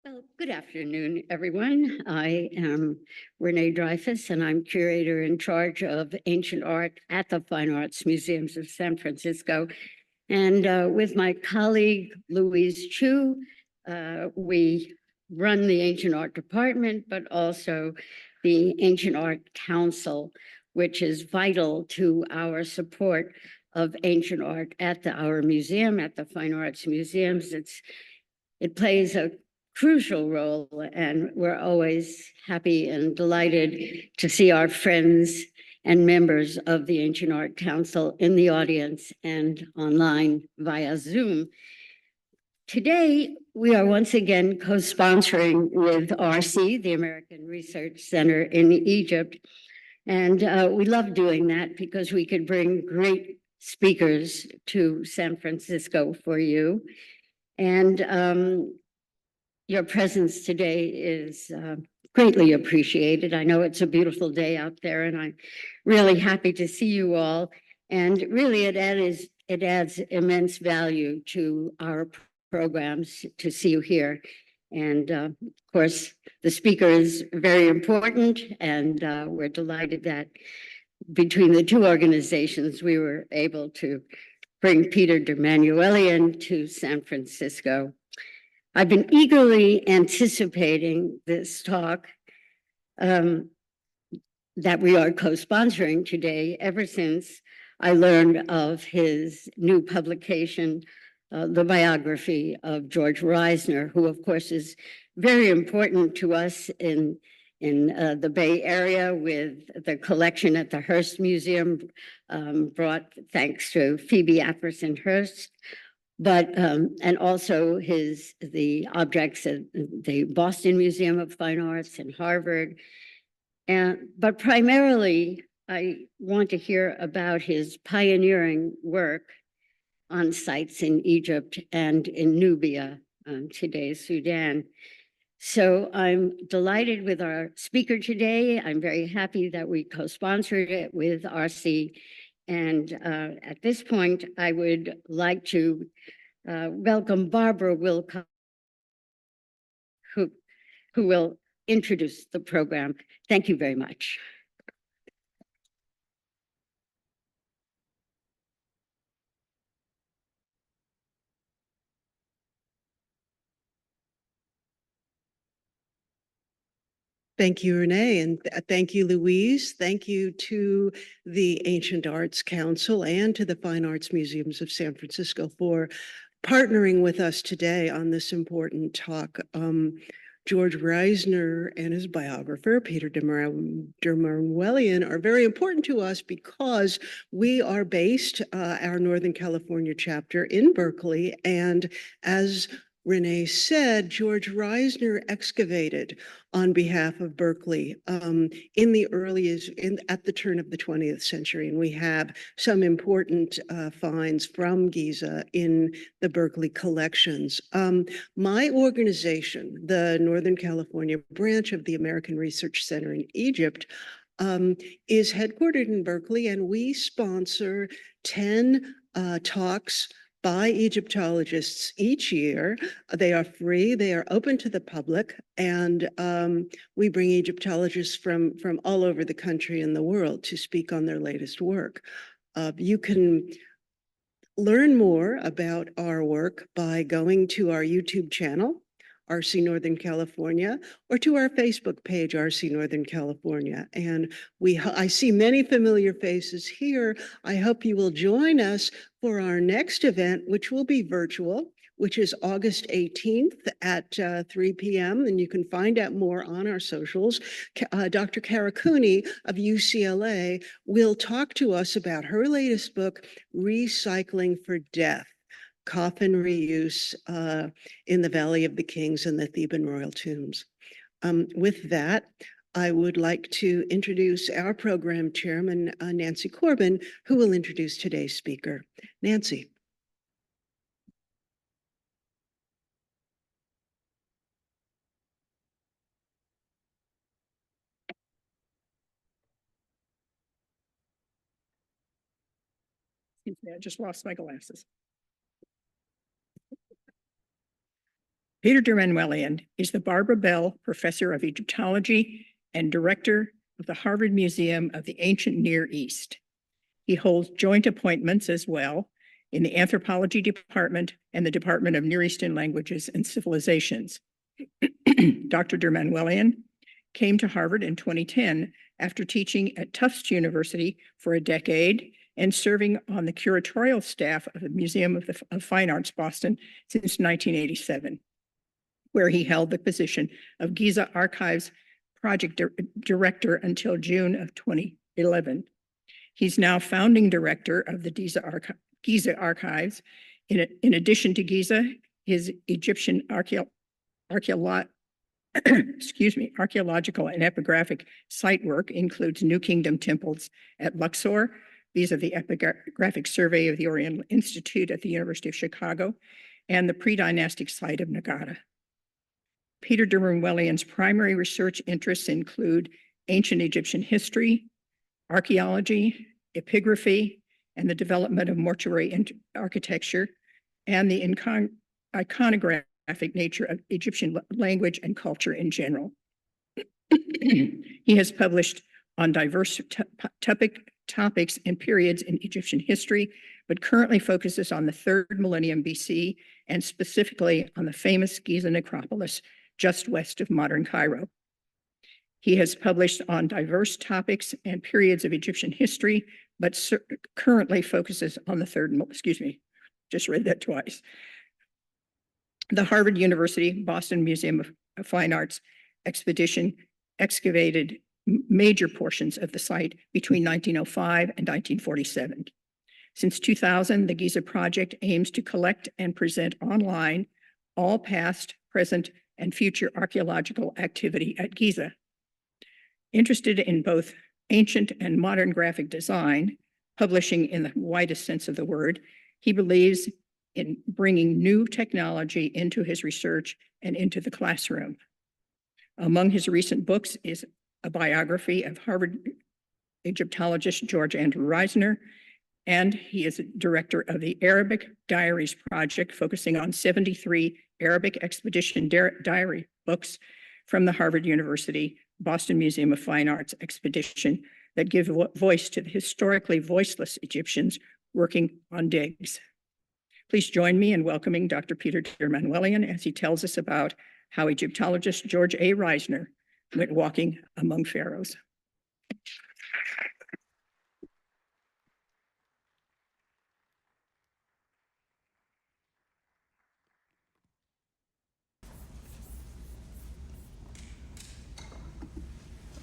Well, good afternoon, everyone. I am Renee Dreyfus, and I'm curator in charge of ancient art at the Fine Arts Museums of San Francisco. And with my colleague, Louise Chu, we run the Ancient Art Department, but also the Ancient Art Council, which is vital to our support of ancient art at our museum, at the Fine Arts Museums. It plays a crucial role, and we're always happy and delighted to see our friends and members of the Ancient Art Council in the audience and online via Zoom. Today, we are once again co-sponsoring with RC, the American Research Center in Egypt. And we love doing that because we could bring great speakers to San Francisco for you. And your presence today is greatly appreciated. I know it's a beautiful day out there, and I'm really happy to see you all. And really, it adds immense value to our programs to see you here. And of course, the speaker is very important, and we're delighted that between the two organizations, we were able to bring Peter de Manuelian to San Francisco. I've been eagerly anticipating this talk that we are co-sponsoring today ever since I learned of his new publication, the biography of George Reisner, who of course is very important to us in the Bay Area with the collection at the Hearst Museum, brought thanks to Phoebe Apperson Hearst. But and also the objects at the Boston Museum of Fine Arts and Harvard. But primarily, I want to hear about his pioneering work on sites in Egypt and in Nubia, today's Sudan. So I'm delighted with our speaker today. I'm very happy that we co-sponsored it with RC. And at this point, I would like to welcome Barbara Wilcox, who will introduce the program. Thank you very much. Thank you, Renee, and thank you, Louise. Thank you to the Ancient Arts Council and to the Fine Arts Museums of San Francisco for partnering with us today on this important talk. George Reisner and his biographer, Peter de Manuelian, are very important to us because we are based, our Northern California chapter, in Berkeley, and as Renee said, George Reisner excavated on behalf of Berkeley in the at the turn of the 20th century. And we have some important finds from Giza in the Berkeley collections. My organization, the Northern California branch of the American Research Center in Egypt, is headquartered in Berkeley, and we sponsor 10 talks by Egyptologists each year. They are free, they are open to the public, and we bring Egyptologists from all over the country and the world to speak on their latest work. You can learn more about our work by going to our YouTube channel, RC Northern California, or to our Facebook page, RC Northern California. And I see many familiar faces here. I hope you will join us for our next event, which will be virtual, which is August 18th at 3 p.m. And you can find out more on our socials. Dr. Karakuni of UCLA will talk to us about her latest book, Recycling for Death: Coffin Reuse in the Valley of the Kings and the Theban Royal Tombs. With that, I would like to introduce our program chairman, Nancy Corbin, who will introduce today's speaker. Nancy. Excuse me, I just lost my glasses. Peter de Manuelian is the Barbara Bell Professor of Egyptology and Director of the Harvard Museum of the Ancient Near East. He holds joint appointments as well in the Anthropology Department and the Department of Near Eastern Languages and Civilizations. Dr. de Manuelian came to Harvard in 2010 after teaching at Tufts University for a decade and serving on the curatorial staff of the Museum of Fine Arts, Boston, since 1987, where he held the position of Giza Archives Project Director until June of 2011. He's now founding director of the Giza Archives. In addition to Giza, his Egyptian archaeological and epigraphic site work includes New Kingdom temples at Luxor. These are the epigraphic survey of the Oriental Institute at the University of Chicago and the pre-dynastic site of Nagata. Peter de Manuelian's primary research interests include ancient Egyptian history, archaeology, epigraphy, and the development of mortuary architecture, and the iconographic nature of Egyptian language and culture in general. He has published on diverse topics and periods in Egyptian history, but currently focuses on the 3rd millennium BC and specifically on the famous Giza necropolis just west of modern Cairo. He has published on diverse topics and periods of Egyptian history, but currently focuses on the just read that twice. The Harvard University Boston Museum of Fine Arts expedition excavated major portions of the site between 1905 and 1947. Since 2000, the Giza project aims to collect and present online all past, present, and future archaeological activity at Giza. Interested in both ancient and modern graphic design, publishing in the widest sense of the word, he believes in bringing new technology into his research and into the classroom. Among his recent books is a biography of Harvard Egyptologist George Andrew Reisner, and he is a director of the Arabic Diaries project, focusing on 73 Arabic expedition diary books from the Harvard University Boston Museum of Fine Arts expedition that give voice to the historically voiceless Egyptians working on digs. Please join me in welcoming Dr. Peter de Manuelian as he tells us about how Egyptologist George A. Reisner went walking among pharaohs.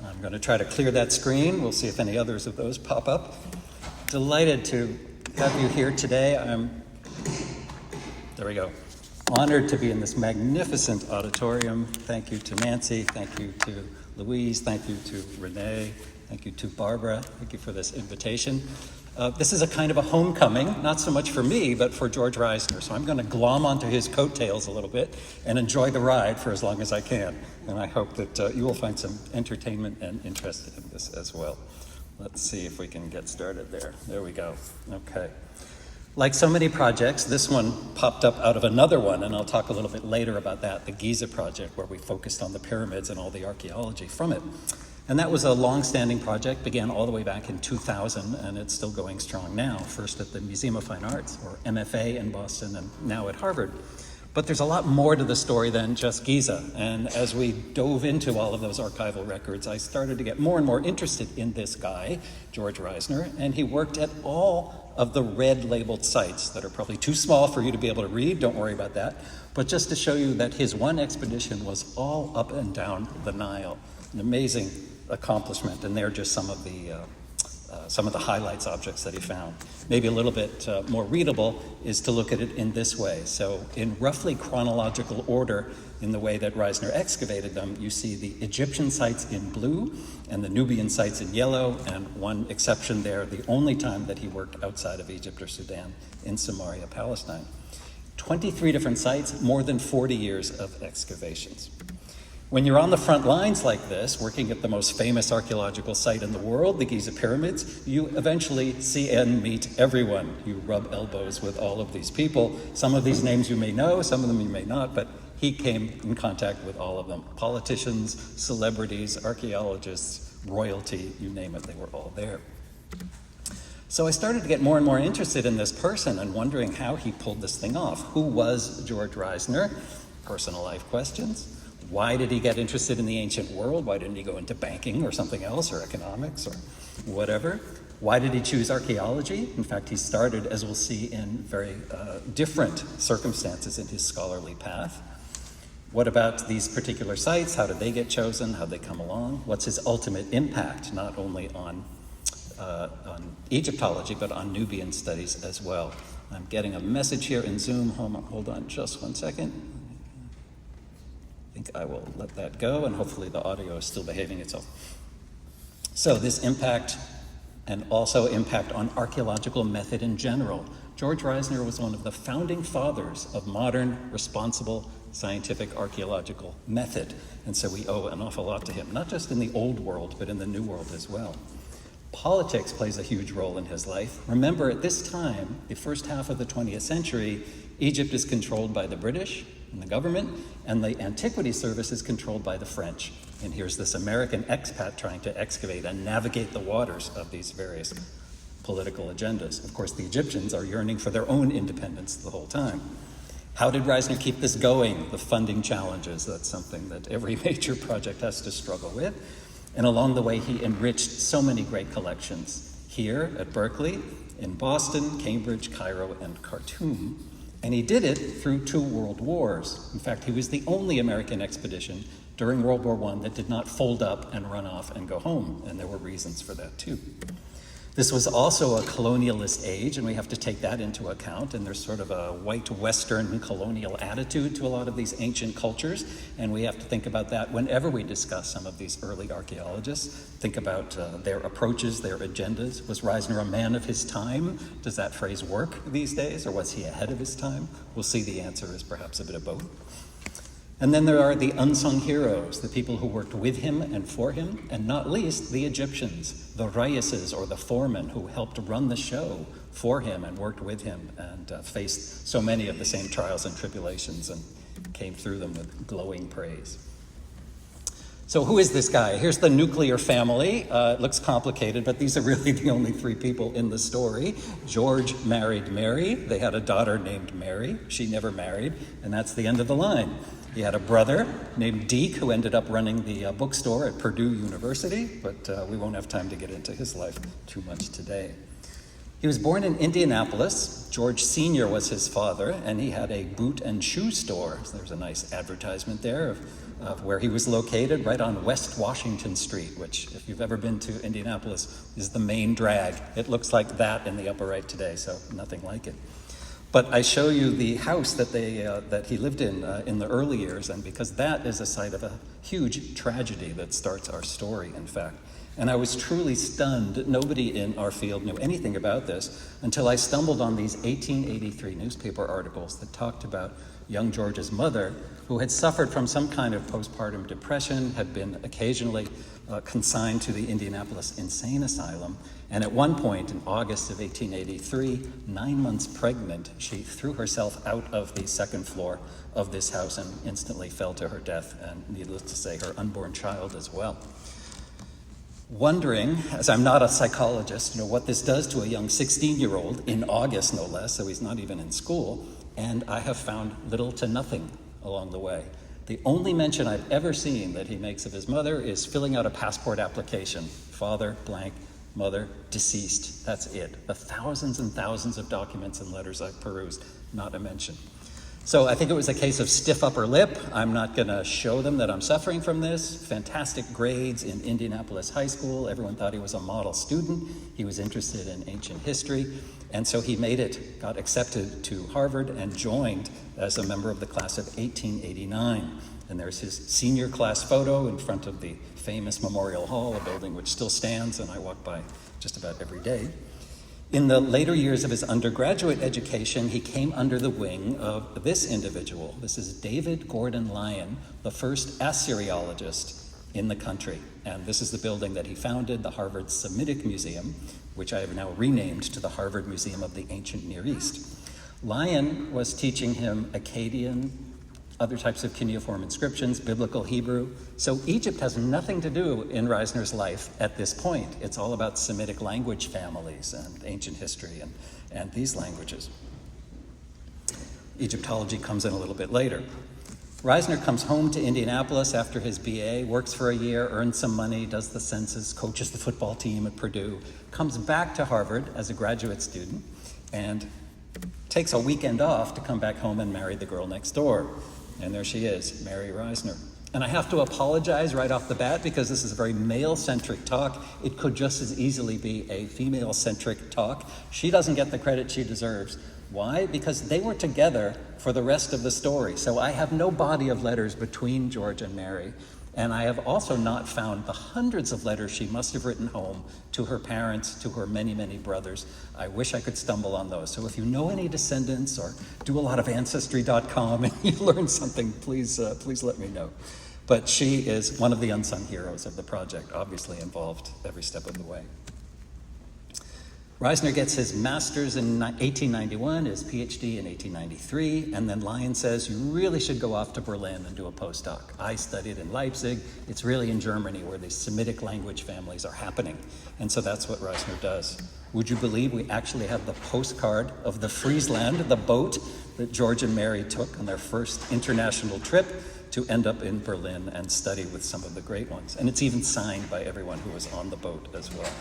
I'm going to try to clear that screen. We'll see if any others of those pop up. Delighted to have you here today. There we go. Honored to be in this magnificent auditorium. Thank you to Nancy. Thank you to Louise. Thank you to Renee. Thank you to Barbara. Thank you for this invitation. This is a kind of a homecoming, not so much for me, but for George Reisner. So I'm going to glom onto his coattails a little bit and enjoy the ride for as long as I can. And I hope that you will find some entertainment and interest in this as well. Let's see if we can get started there. There we go. Okay. Like so many projects, this one popped up out of another one, and I'll talk a little bit later about that, the Giza project, where we focused on the pyramids and all the archaeology from it. And that was a long-standing project, began all the way back in 2000, and it's still going strong now, first at the Museum of Fine Arts, or MFA in Boston, and now at Harvard. But there's a lot more to the story than just Giza, and as we dove into all of those archival records, I started to get more and more interested in this guy, George Reisner, and he worked at all of the red labeled sites that are probably too small for you to be able to read, don't worry about that, but just to show you that his one expedition was all up and down the Nile, an amazing accomplishment, and they're just some of the highlights objects that he found. Maybe a little bit more readable is to look at it in this way. So in roughly chronological order, in the way that Reisner excavated them, you see the Egyptian sites in blue and the Nubian sites in yellow, and one exception there, the only time that he worked outside of Egypt or Sudan, in Samaria, Palestine. 23 different sites, more than 40 years of excavations. When you're on the front lines like this, working at the most famous archaeological site in the world, the Giza pyramids, you eventually see and meet everyone. You rub elbows with all of these people. Some of these names you may know, some of them you may not, but he came in contact with all of them. Politicians, celebrities, archaeologists, royalty, you name it, they were all there. So I started to get more and more interested in this person and wondering how he pulled this thing off. Who was George Reisner? Personal life questions. Why did he get interested in the ancient world? Why didn't he go into banking or something else, or economics or whatever? Why did he choose archaeology? In fact, he started, as we'll see, in very different circumstances in his scholarly path. What about these particular sites? How did they get chosen? How did they come along? What's his ultimate impact, not only on Egyptology, but on Nubian studies as well? I'm getting a message here in Zoom. Hold on just one second. I think I will let that go, and hopefully the audio is still behaving itself. So this impact, and also impact on archaeological method in general. George Reisner was one of the founding fathers of modern, responsible, scientific archaeological method. And so we owe an awful lot to him, not just in the old world, but in the new world as well. Politics plays a huge role in his life. Remember, at this time, the first half of the 20th century, Egypt is controlled by the British and the government, and the Antiquity Service is controlled by the French. And here's this American expat trying to excavate and navigate the waters of these various political agendas. Of course, the Egyptians are yearning for their own independence the whole time. How did Reisner keep this going? The funding challenges, that's something that every major project has to struggle with. And along the way, he enriched so many great collections here at Berkeley, in Boston, Cambridge, Cairo, and Khartoum. And he did it through 2 world wars. In fact, he was the only American expedition during World War I that did not fold up and run off and go home. And there were reasons for that too. This was also a colonialist age, and we have to take that into account. And there's sort of a white Western colonial attitude to a lot of these ancient cultures. And we have to think about that whenever we discuss some of these early archaeologists. Think about their approaches, their agendas. Was Reisner a man of his time? Does that phrase work these days, or was he ahead of his time? We'll see the answer is perhaps a bit of both. And then there are the unsung heroes, the people who worked with him and for him, and not least the Egyptians, the Reises or the foremen who helped run the show for him and worked with him and faced so many of the same trials and tribulations and came through them with glowing praise. So who is this guy? Here's the nuclear family. It looks complicated, but these are really the only 3 people in the story. George married Mary. They had a daughter named Mary. She never married, and that's the end of the line. He had a brother named Deke who ended up running the bookstore at Purdue University, but we won't have time to get into his life too much today. He was born in Indianapolis. George Sr. was his father, and he had a boot and shoe store. So there's a nice advertisement there of where he was located, right on West Washington Street, which, if you've ever been to Indianapolis, is the main drag. It looks like that in the upper right today, so nothing like it. But I show you the house that he lived in the early years, and because that is a site of a huge tragedy that starts our story, in fact. And I was truly stunned. Nobody in our field knew anything about this until I stumbled on these 1883 newspaper articles that talked about young George's mother, who had suffered from some kind of postpartum depression, had been occasionally consigned to the Indianapolis Insane Asylum. And at one point in August of 1883, 9 months pregnant, she threw herself out of the 2nd floor of this house and instantly fell to her death, and needless to say, her unborn child as well. Wondering, as I'm not a psychologist, what this does to a young 16-year-old in August, no less, so he's not even in school, and I have found little to nothing along the way. The only mention I've ever seen that he makes of his mother is filling out a passport application. Father, blank, mother, deceased. That's it. The thousands and thousands of documents and letters I've perused, not a mention. So I think it was a case of stiff upper lip. I'm not going to show them that I'm suffering from this. Fantastic grades in Indianapolis High School. Everyone thought he was a model student. He was interested in ancient history. And so he made it, got accepted to Harvard, and joined as a member of the class of 1889. And there's his senior class photo in front of the famous Memorial Hall, a building which still stands, and I walk by just about every day. In the later years of his undergraduate education, he came under the wing of this individual. This is David Gordon Lyon, the first Assyriologist in the country. And this is the building that he founded, the Harvard Semitic Museum, which I have now renamed to the Harvard Museum of the Ancient Near East. Lyon was teaching him Akkadian, other types of cuneiform inscriptions, biblical Hebrew. So Egypt has nothing to do in Reisner's life at this point. It's all about Semitic language families and ancient history and these languages. Egyptology comes in a little bit later. Reisner comes home to Indianapolis after his BA, works for a year, earns some money, does the census, coaches the football team at Purdue, comes back to Harvard as a graduate student, and takes a weekend off to come back home and marry the girl next door. And there she is, Mary Reisner. And I have to apologize right off the bat because this is a very male-centric talk. It could just as easily be a female-centric talk. She doesn't get the credit she deserves. Why? Because they were together for the rest of the story. So I have no body of letters between George and Mary. And I have also not found the hundreds of letters she must have written home to her parents, to her many, many brothers. I wish I could stumble on those. So if you know any descendants or do a lot of Ancestry.com and you learn something, please let me know. But she is one of the unsung heroes of the project, obviously involved every step of the way. Reisner gets his master's in 1891, his PhD in 1893, and then Lyon says, you really should go off to Berlin and do a postdoc. I studied in Leipzig. It's really in Germany where these Semitic language families are happening. And so that's what Reisner does. Would you believe we actually have the postcard of the Friesland, the boat that George and Mary took on their first international trip to end up in Berlin and study with some of the great ones. And it's even signed by everyone who was on the boat as well.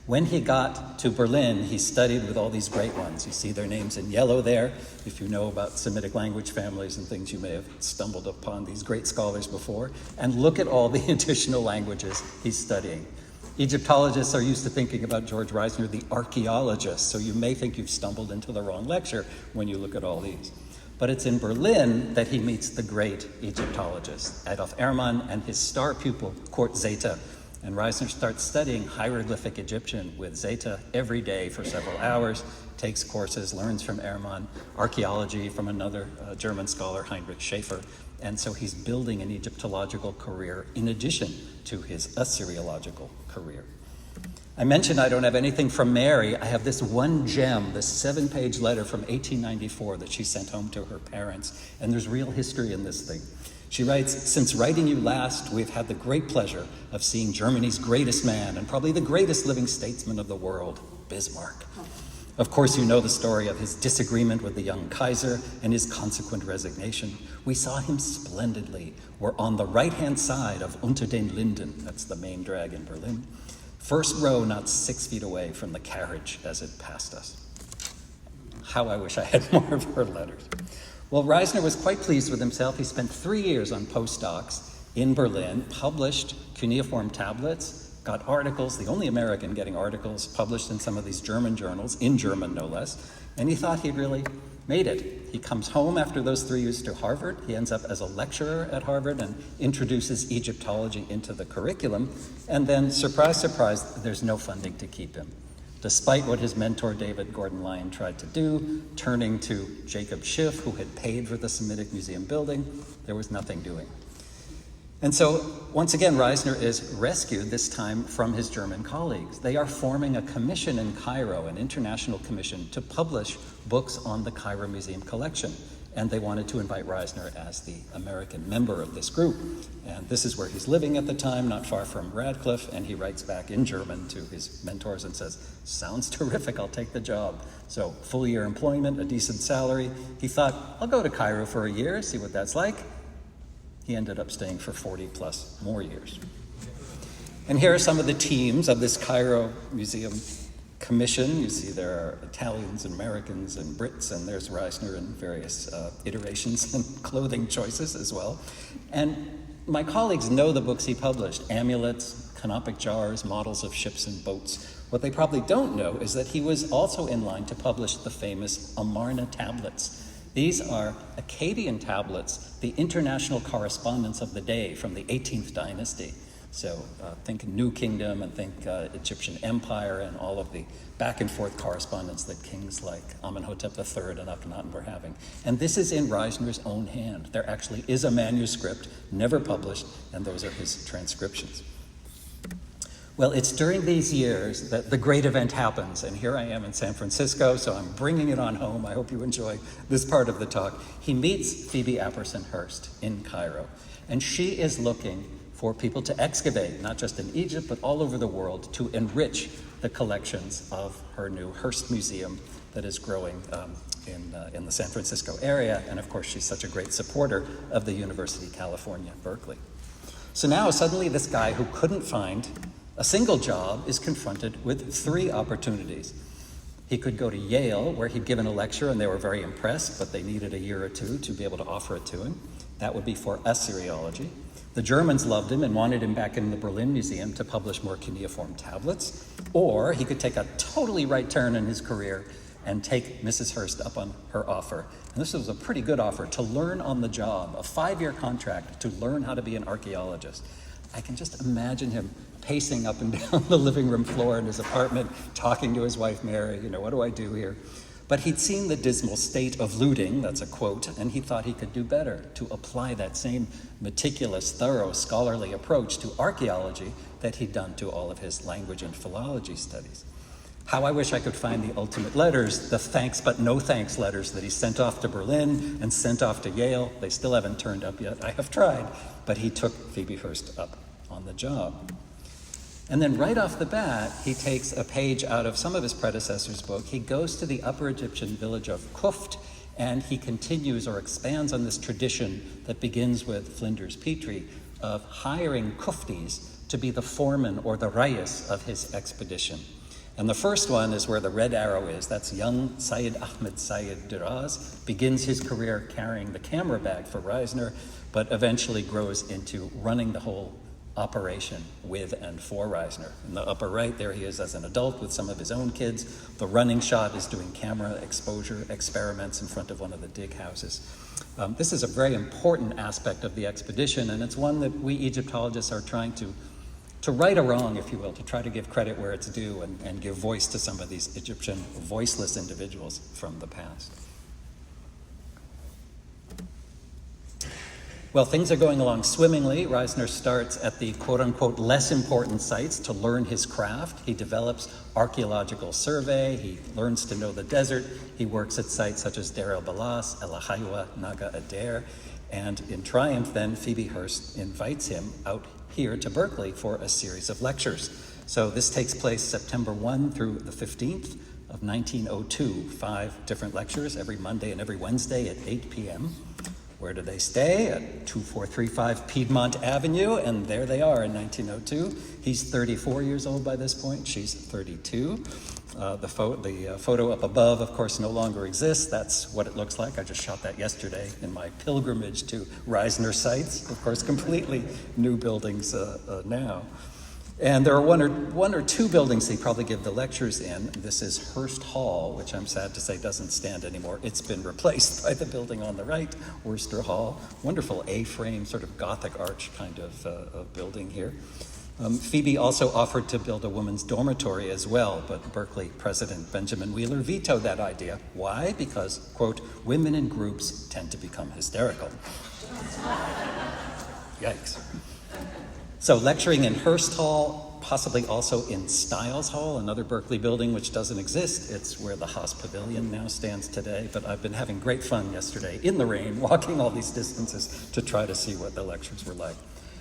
When he got to Berlin, he studied with all these great ones. You see their names in yellow there. If you know about Semitic language families and things, you may have stumbled upon these great scholars before. And look at all the additional languages he's studying. Egyptologists are used to thinking about George Reisner, the archaeologist, so you may think you've stumbled into the wrong lecture when you look at all these. But it's in Berlin that he meets the great Egyptologist, Adolf Ehrmann, and his star pupil, Kurt Zeta. And Reisner starts studying hieroglyphic Egyptian with Zeta every day for several hours, takes courses, learns from Ehrmann, archaeology from another German scholar, Heinrich Schäfer. And so he's building an Egyptological career in addition to his Assyriological career. I mentioned I don't have anything from Mary. I have this one gem, this 7-page letter from 1894 that she sent home to her parents. And there's real history in this thing. She writes, since writing you last, we've had the great pleasure of seeing Germany's greatest man and probably the greatest living statesman of the world, Bismarck. Of course, you know the story of his disagreement with the young Kaiser and his consequent resignation. We saw him splendidly. We're on the right-hand side of Unter den Linden, that's the main drag in Berlin. First row, not 6 feet away from the carriage as it passed us. How I wish I had more of her letters. Well, Reisner was quite pleased with himself. He spent 3 years on postdocs in Berlin, published cuneiform tablets, got articles, the only American getting articles published in some of these German journals, in German no less, and he thought he'd really made it. He comes home after those 3 years to Harvard. He ends up as a lecturer at Harvard and introduces Egyptology into the curriculum, and then, surprise, surprise, there's no funding to keep him. Despite what his mentor David Gordon Lyon tried to do, turning to Jacob Schiff, who had paid for the Semitic Museum building, there was nothing doing. And so, once again, Reisner is rescued, this time from his German colleagues. They are forming a commission in Cairo, an international commission, to publish books on the Cairo Museum collection. And they wanted to invite Reisner as the American member of this group. And this is where he's living at the time, not far from Radcliffe, and he writes back in German to his mentors and says, sounds terrific, I'll take the job. So, full-year employment, a decent salary. He thought, I'll go to Cairo for a year, see what that's like. He ended up staying for 40 plus more years. And here are some of the teams of this Cairo Museum Commission. You see there are Italians and Americans and Brits, and there's Reisner in various iterations and clothing choices as well. And my colleagues know the books he published, amulets, canopic jars, models of ships and boats. What they probably don't know is that he was also in line to publish the famous Amarna tablets. These are Akkadian tablets, the international correspondence of the day from the 18th dynasty. So think New Kingdom and think Egyptian Empire and all of the back and forth correspondence that kings like Amenhotep III and Akhenaten were having. And this is in Reisner's own hand. There actually is a manuscript, never published, and those are his transcriptions. Well, it's during these years that the great event happens, and here I am in San Francisco, so I'm bringing it on home. I hope you enjoy this part of the talk. He meets Phoebe Apperson Hearst in Cairo, and she is looking for people to excavate, not just in Egypt, but all over the world, to enrich the collections of her new Hearst Museum that is growing in the San Francisco area. And of course, she's such a great supporter of the University of California, Berkeley. So now suddenly this guy who couldn't find a single job is confronted with 3 opportunities. He could go to Yale, where he'd given a lecture and they were very impressed, but they needed a year or 2 to be able to offer it to him. That would be for Assyriology. The Germans loved him and wanted him back in the Berlin Museum to publish more cuneiform tablets. Or he could take a totally right turn in his career and take Mrs. Hearst up on her offer. And this was a pretty good offer, to learn on the job, a 5-year contract to learn how to be an archaeologist. I can just imagine him pacing up and down the living room floor in his apartment, talking to his wife, Mary, what do I do here? But he'd seen the dismal state of looting, that's a quote, and he thought he could do better to apply that same meticulous, thorough, scholarly approach to archaeology that he'd done to all of his language and philology studies. How I wish I could find the ultimate letters, the thanks but no thanks letters that he sent off to Berlin and sent off to Yale. They still haven't turned up yet. I have tried, but he took Phoebe Hearst up on the job. And then right off the bat, he takes a page out of some of his predecessors' book. He goes to the Upper Egyptian village of Kuft, and he continues or expands on this tradition that begins with Flinders Petrie of hiring Kuftis to be the foreman or the Rais of his expedition. And the first one is where the red arrow is. That's young Syed Ahmed Syed Diraz, begins his career carrying the camera bag for Reisner, but eventually grows into running the whole operation with and for Reisner. In the upper right, there he is as an adult with some of his own kids. The running shot is doing camera exposure experiments in front of one of the dig houses. This is a very important aspect of the expedition, and it's one that we Egyptologists are trying to right a wrong, if you will, to try to give credit where it's due and give voice to some of these Egyptian voiceless individuals from the past. Well, things are going along swimmingly. Reisner starts at the quote-unquote less important sites to learn his craft. He develops archaeological survey. He learns to know the desert. He works at sites such as Deir el-Balas, El Ahaywa, Naga Adair. And in triumph, then, Phoebe Hearst invites him out here to Berkeley for a series of lectures. So this takes place September 1 through the 15th of 1902. 5 different lectures every Monday and every Wednesday at 8 p.m. Where do they stay? At 2435 Piedmont Avenue, and there they are in 1902. He's 34 years old by this point. She's 32. The photo up above, of course, no longer exists. That's what it looks like. I just shot that yesterday in my pilgrimage to Reisner sites. Of course, completely new buildings now. And there are one or two buildings they probably give the lectures in. This is Hearst Hall, which I'm sad to say doesn't stand anymore. It's been replaced by the building on the right, Worcester Hall. Wonderful A-frame, sort of Gothic arch kind of building here. Phoebe also offered to build a women's dormitory as well, but Berkeley President Benjamin Wheeler vetoed that idea. Why? Because, quote, women in groups tend to become hysterical. Yikes. So lecturing in Hearst Hall, possibly also in Stiles Hall, another Berkeley building which doesn't exist. It's where the Haas Pavilion now stands today, but I've been having great fun yesterday in the rain, walking all these distances to try to see what the lectures were like.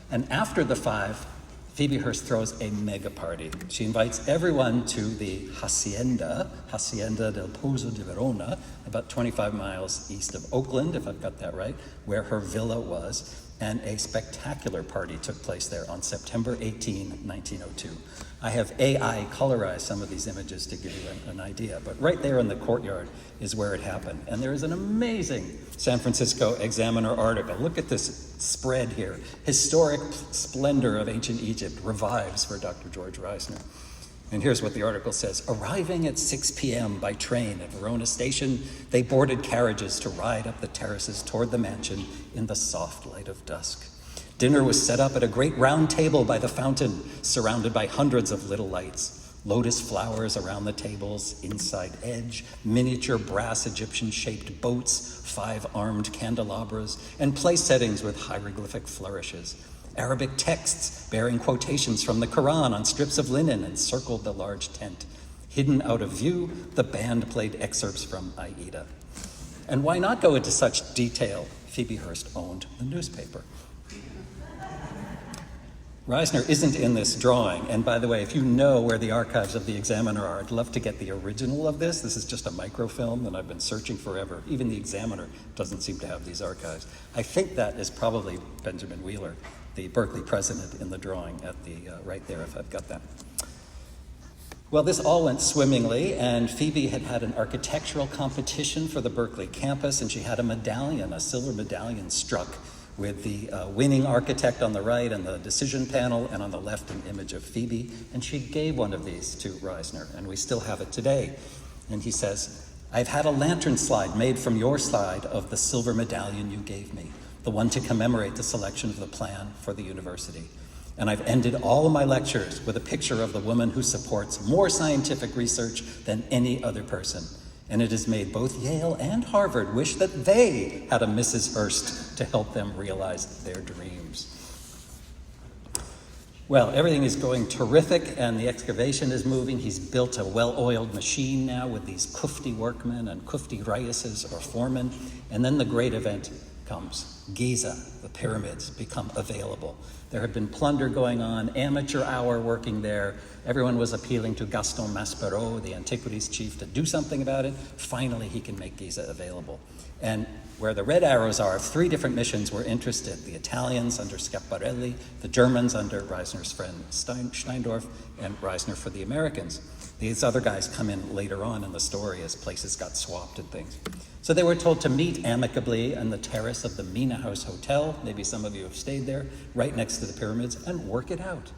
And after the 5, Phoebe Hearst throws a mega party. She invites everyone to the Hacienda del Pozo de Verona, about 25 miles east of Oakland, if I've got that right, where her villa was. And a spectacular party took place there on September 18, 1902. I have AI colorized some of these images to give you an idea, but right there in the courtyard is where it happened. And there is an amazing San Francisco Examiner article. Look at this spread here. Historic splendor of ancient Egypt revives for Dr. George Reisner. And here's what the article says. Arriving at 6 p.m. by train at Verona Station, they boarded carriages to ride up the terraces toward the mansion in the soft light of dusk. Dinner was set up at a great round table by the fountain, surrounded by hundreds of little lights. Lotus flowers around the table's inside edge, miniature brass Egyptian-shaped boats, 5 armed candelabras, and place settings with hieroglyphic flourishes. Arabic texts bearing quotations from the Quran on strips of linen encircled the large tent. Hidden out of view, the band played excerpts from Aida. And why not go into such detail? Phoebe Hearst owned the newspaper. Reisner isn't in this drawing, and by the way, if you know where the archives of the Examiner are, I'd love to get the original of this. This is just a microfilm, and I've been searching forever. Even the Examiner doesn't seem to have these archives. I think that is probably Benjamin Wheeler, the Berkeley president, in the drawing at the right there, if I've got that. Well, this all went swimmingly, and Phoebe had had an architectural competition for the Berkeley campus, and she had a medallion, a silver medallion struck with the winning architect on the right and the decision panel, and on the left an image of Phoebe. And she gave one of these to Reisner, and we still have it today. And he says, "I've had a lantern slide made from your side of the silver medallion you gave me, the one to commemorate the selection of the plan for the university. And I've ended all of my lectures with a picture of the woman who supports more scientific research than any other person. And it has made both Yale and Harvard wish that they had a Mrs. Hearst to help them realize their dreams." Well, everything is going terrific, and the excavation is moving. He's built a well-oiled machine now with these Kufti workmen and Kufti Raises or foremen. And then the great event comes. Giza, the pyramids, become available. There had been plunder going on, amateur hour working there. Everyone was appealing to Gaston Maspero, the antiquities chief, to do something about it. Finally, he can make Giza available. And where the red arrows are, 3 different missions were interested. The Italians under Schiaparelli, the Germans under Reisner's friend Steindorf, and Reisner for the Americans. These other guys come in later on in the story as places got swapped and things. So they were told to meet amicably on the terrace of the Mina House Hotel. Maybe some of you have stayed there, right next to the pyramids, and work it out.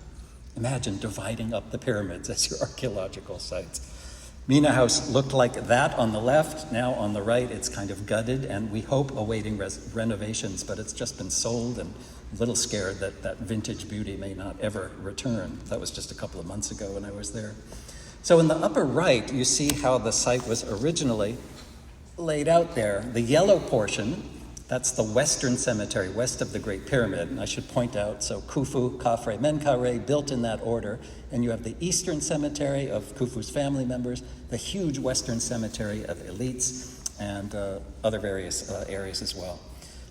Imagine dividing up the pyramids as your archaeological sites. Mina House looked like that on the left. Now on the right, it's kind of gutted, and we hope awaiting renovations, but it's just been sold, and a little scared that that vintage beauty may not ever return. That was just a couple of months ago when I was there. So in the upper right, you see how the site was originally laid out there. The yellow portion, that's the Western Cemetery, west of the Great Pyramid. And I should point out, so Khufu, Khafre, Menkaure, built in that order. And you have the Eastern Cemetery of Khufu's family members, the huge Western Cemetery of elites, and other various areas as well.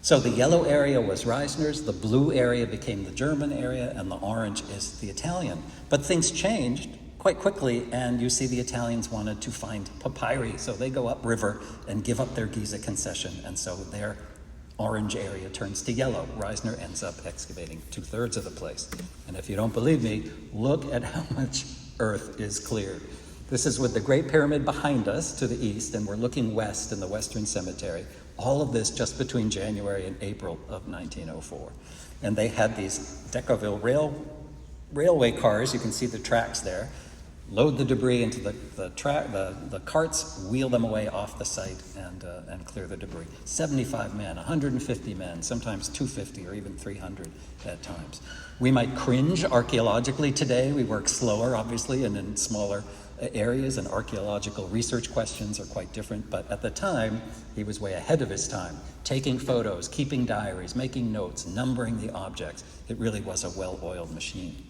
So the yellow area was Reisner's, the blue area became the German area, and the orange is the Italian. But things changed quite quickly, and you see the Italians wanted to find papyri, so they go upriver and give up their Giza concession, and so their orange area turns to yellow. Reisner ends up excavating 2/3 of the place. And if you don't believe me, look at how much earth is cleared. This is with the Great Pyramid behind us to the east, and we're looking west in the Western Cemetery. All of this just between January and April of 1904. And they had these Decauville railway cars, you can see the tracks there, load the debris into the carts, wheel them away off the site, and clear the debris. 75 men, 150 men, sometimes 250 or even 300 at times. We might cringe archaeologically today. We work slower, obviously, and in smaller areas, and archaeological research questions are quite different. But at the time, he was way ahead of his time, taking photos, keeping diaries, making notes, numbering the objects. It really was a well-oiled machine.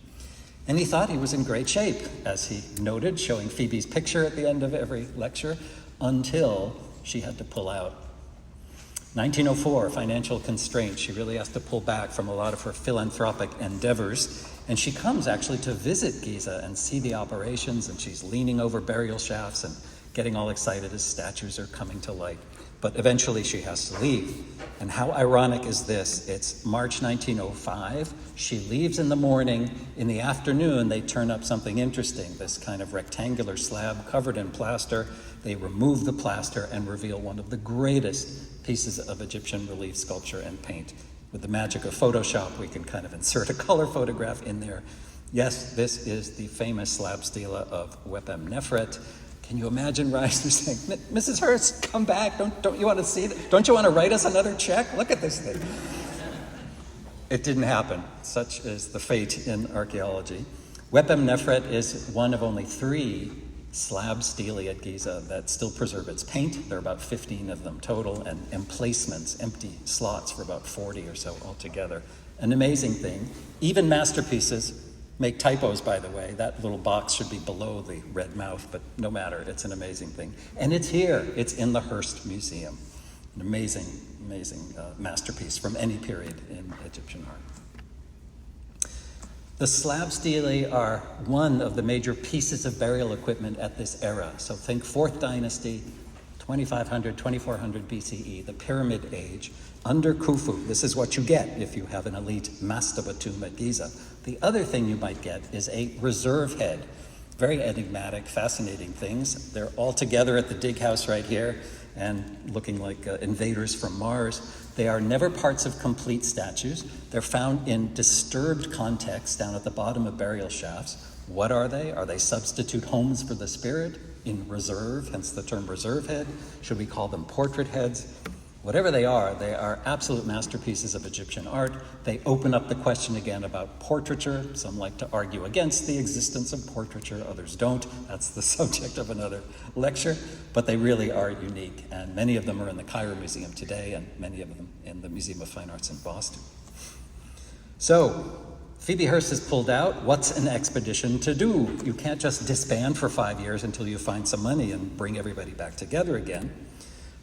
And he thought he was in great shape, as he noted, showing Phoebe's picture at the end of every lecture, until she had to pull out. 1904, financial constraints. She really has to pull back from a lot of her philanthropic endeavors. And she comes actually to visit Giza and see the operations, and she's leaning over burial shafts and getting all excited as statues are coming to light. But eventually she has to leave. And how ironic is this? It's March 1905. She leaves in the morning. In the afternoon, they turn up something interesting, this kind of rectangular slab covered in plaster. They remove the plaster and reveal one of the greatest pieces of Egyptian relief sculpture and paint. With the magic of Photoshop, we can kind of insert a color photograph in there. Yes, this is the famous slab stela of Wepem Nefret. Can you imagine Reisner saying, "Mrs. Hearst, come back, don't you want to see that? Don't you want to write us another check? Look at this thing." It didn't happen. Such is the fate in archaeology. Wepem Nefret is one of only 3 slab stele at Giza that still preserve its paint. There are about 15 of them total, and emplacements, empty slots for about 40 or so altogether. An amazing thing. Even masterpieces make typos, by the way. That little box should be below the red mouth, but no matter, it's an amazing thing. And it's here, it's in the Hearst Museum. An amazing, amazing masterpiece from any period in Egyptian art. The slab stele are one of the major pieces of burial equipment at this era. So think 4th dynasty, 2500, 2400 BCE, the Pyramid Age. Under Khufu, this is what you get if you have an elite mastaba tomb at Giza. The other thing you might get is a reserve head. Very enigmatic, fascinating things. They're all together at the dig house right here and looking like invaders from Mars. They are never parts of complete statues. They're found in disturbed contexts down at the bottom of burial shafts. What are they? Are they substitute homes for the spirit in reserve, hence the term reserve head? Should we call them portrait heads? Whatever they are absolute masterpieces of Egyptian art. They open up the question again about portraiture. Some like to argue against the existence of portraiture, others don't. That's the subject of another lecture. But they really are unique, and many of them are in the Cairo Museum today, and many of them in the Museum of Fine Arts in Boston. So, Phoebe Hearst is pulled out. What's an expedition to do? You can't just disband for 5 years until you find some money and bring everybody back together again.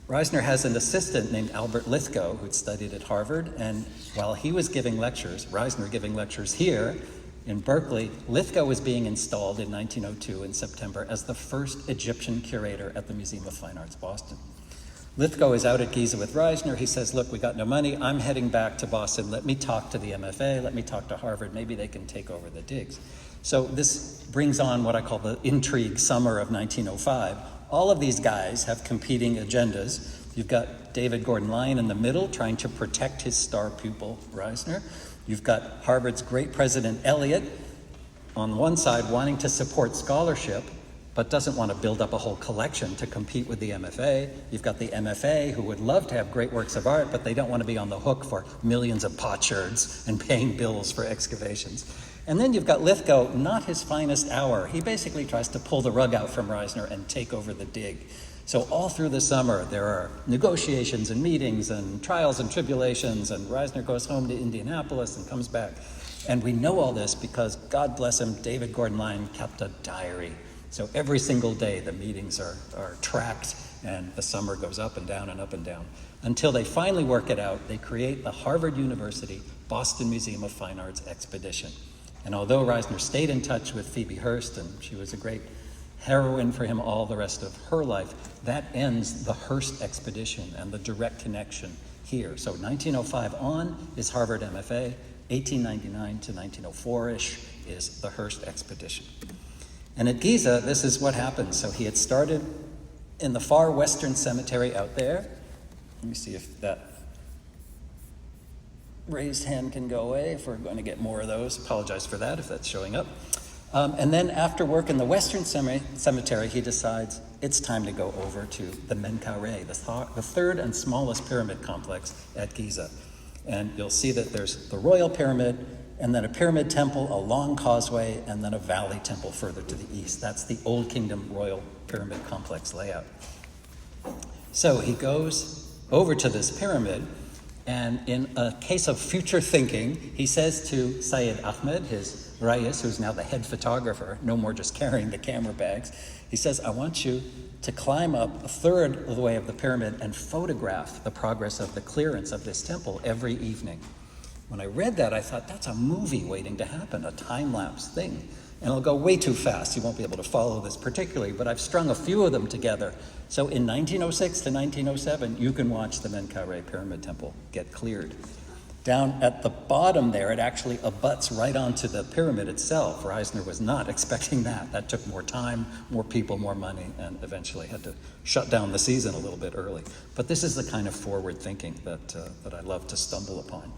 Reisner has an assistant named Albert Lithgow who'd studied at Harvard, and while he was giving lectures, Reisner giving lectures here in Berkeley, Lithgow was being installed in 1902 in September as the first Egyptian curator at the Museum of Fine Arts, Boston. Lithgow is out at Giza with Reisner. He says, look, we got no money. I'm heading back to Boston. Let me talk to the MFA. Let me talk to Harvard. Maybe they can take over the digs. So this brings on what I call the intrigue summer of 1905. All of these guys have competing agendas. You've got David Gordon Lyon in the middle trying to protect his star pupil, Reisner. You've got Harvard's great president, Eliot, on one side wanting to support scholarship, but doesn't want to build up a whole collection to compete with the MFA. You've got the MFA who would love to have great works of art, but they don't want to be on the hook for millions of potsherds and paying bills for excavations. And then you've got Lithgow, not his finest hour. He basically tries to pull the rug out from Reisner and take over the dig. So all through the summer, there are negotiations and meetings and trials and tribulations, and Reisner goes home to Indianapolis and comes back. And we know all this because, God bless him, David Gordon Lyon kept a diary. So every single day, the meetings are tracked, and the summer goes up and down and up and down. Until they finally work it out, they create the Harvard University Boston Museum of Fine Arts expedition. And although Reisner stayed in touch with Phoebe Hearst, and she was a great heroine for him all the rest of her life, that ends the Hearst expedition and the direct connection here. So 1905 on is Harvard MFA, 1899 to 1904-ish is the Hearst expedition. And at Giza, this is what happened. So he had started in the far western cemetery out there. Let me see if that raised hand can go away if we're going to get more of those. Apologize for that if that's showing up. And then after work in the Western Cemetery, he decides it's time to go over to the Menkaure, the third and smallest pyramid complex at Giza. And you'll see that there's the royal pyramid, and then a pyramid temple, a long causeway, and then a valley temple further to the east. That's the Old Kingdom Royal Pyramid Complex layout. So he goes over to this pyramid, and in a case of future thinking, he says to Syed Ahmed, his Rais, who's now the head photographer, no more just carrying the camera bags, he says, I want you to climb up a third of the way of the pyramid and photograph the progress of the clearance of this temple every evening. When I read that, I thought, that's a movie waiting to happen, a time-lapse thing. And it'll go way too fast. You won't be able to follow this particularly, but I've strung a few of them together. So in 1906 to 1907, you can watch the Menkaure Pyramid Temple get cleared. Down at the bottom there, it actually abuts right onto the pyramid itself. Reisner was not expecting that. That took more time, more people, more money, and eventually had to shut down the season a little bit early. But this is the kind of forward thinking that I love to stumble upon.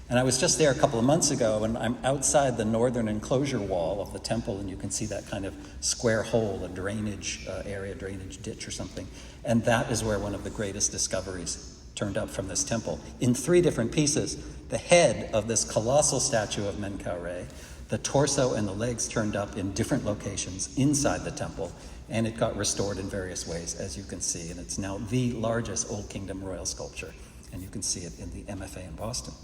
And I was just there a couple of months ago, and I'm outside the northern enclosure wall of the temple, and you can see that kind of square hole, a drainage area, drainage ditch or something. And that is where one of the greatest discoveries turned up from this temple. In 3 different pieces, the head of this colossal statue of Menkaure, the torso and the legs turned up in different locations inside the temple, and it got restored in various ways, as you can see, and it's now the largest Old Kingdom royal sculpture, and you can see it in the MFA in Boston.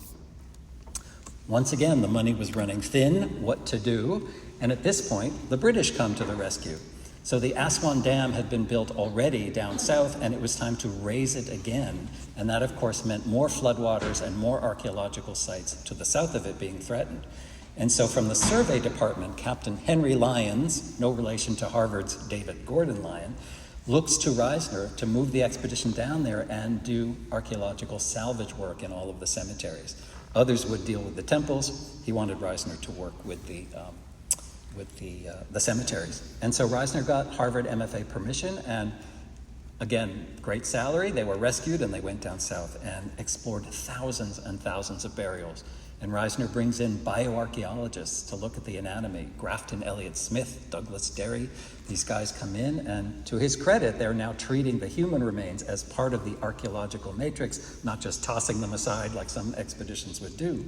Once again, the money was running thin, what to do, and at this point, the British come to the rescue. So the Aswan Dam had been built already down south, and it was time to raise it again, and that of course meant more floodwaters and more archaeological sites to the south of it being threatened. And so from the survey department, Captain Henry Lyons, no relation to Harvard's David Gordon Lyon, looks to Reisner to move the expedition down there and do archaeological salvage work in all of the cemeteries. Others would deal with the temples. He wanted Reisner to work with the cemeteries. And so Reisner got Harvard MFA permission, and again, great salary. They were rescued and they went down south and explored thousands and thousands of burials. And Reisner brings in bioarchaeologists to look at the anatomy. Grafton Elliott Smith, Douglas Derry, these guys come in, and to his credit, they're now treating the human remains as part of the archaeological matrix, not just tossing them aside like some expeditions would do.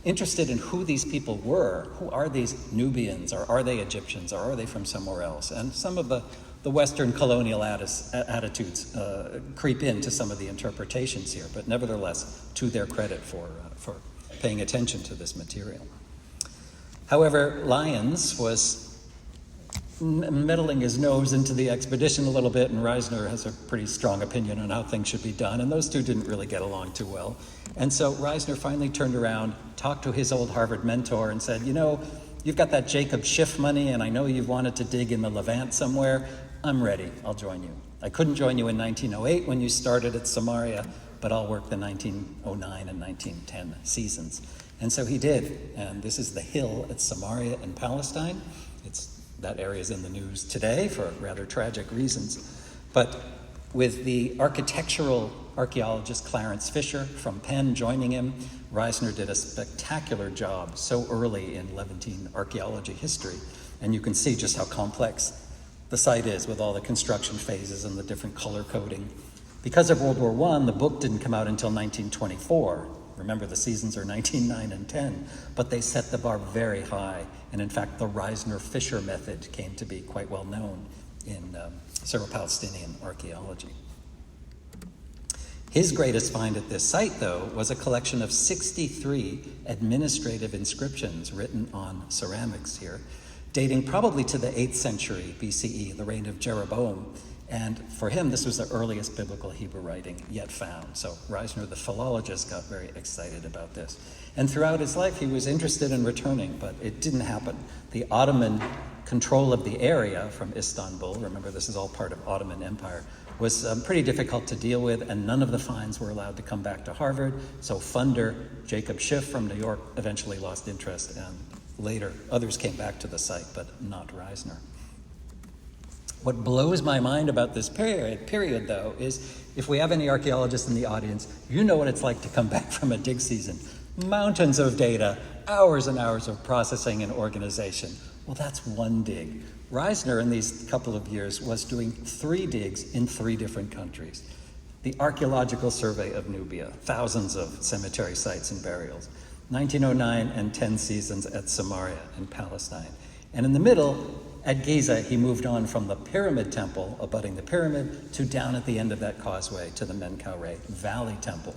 Interested in who these people were. Who are these Nubians, or are they Egyptians, or are they from somewhere else? And some of the Western colonial attitudes creep into some of the interpretations here, but nevertheless, to their credit for paying attention to this material. However, Lyons was meddling his nose into the expedition a little bit, and Reisner has a pretty strong opinion on how things should be done, and those two didn't really get along too well. And so Reisner finally turned around, talked to his old Harvard mentor, and said, you know, you've got that Jacob Schiff money, and I know you've wanted to dig in the Levant somewhere. I'm ready. I'll join you. I couldn't join you in 1908 when you started at Samaria, but I'll work the 1909 and 1910 seasons. And so he did, and this is the hill at Samaria in Palestine. That area is in the news today for rather tragic reasons. But with the architectural archaeologist Clarence Fisher from Penn joining him, Reisner did a spectacular job so early in Levantine archaeology history. And you can see just how complex the site is with all the construction phases and the different color coding. Because of World War I, the book didn't come out until 1924. Remember, the seasons are 1909 and 10, but they set the bar very high. And in fact, the Reisner-Fisher method came to be quite well known in Syro-Palestinian archaeology. His greatest find at this site, though, was a collection of 63 administrative inscriptions written on ceramics here, dating probably to the 8th century BCE, the reign of Jeroboam. And for him, this was the earliest biblical Hebrew writing yet found. So Reisner, the philologist, got very excited about this. And throughout his life, he was interested in returning, but it didn't happen. The Ottoman control of the area from Istanbul, remember this is all part of Ottoman Empire, was pretty difficult to deal with, and none of the finds were allowed to come back to Harvard. So funder Jacob Schiff from New York eventually lost interest, and later others came back to the site, but not Reisner. What blows my mind about this period, though, is if we have any archaeologists in the audience, you know what it's like to come back from a dig season. Mountains of data, hours and hours of processing and organization. Well, that's one dig. Reisner, in these couple of years, was doing 3 digs in 3 different countries. The Archaeological Survey of Nubia, thousands of cemetery sites and burials. 1909 and 10 seasons at Samaria in Palestine. And in the middle, at Giza, he moved on from the Pyramid Temple, abutting the pyramid, to down at the end of that causeway to the Menkaure Valley Temple.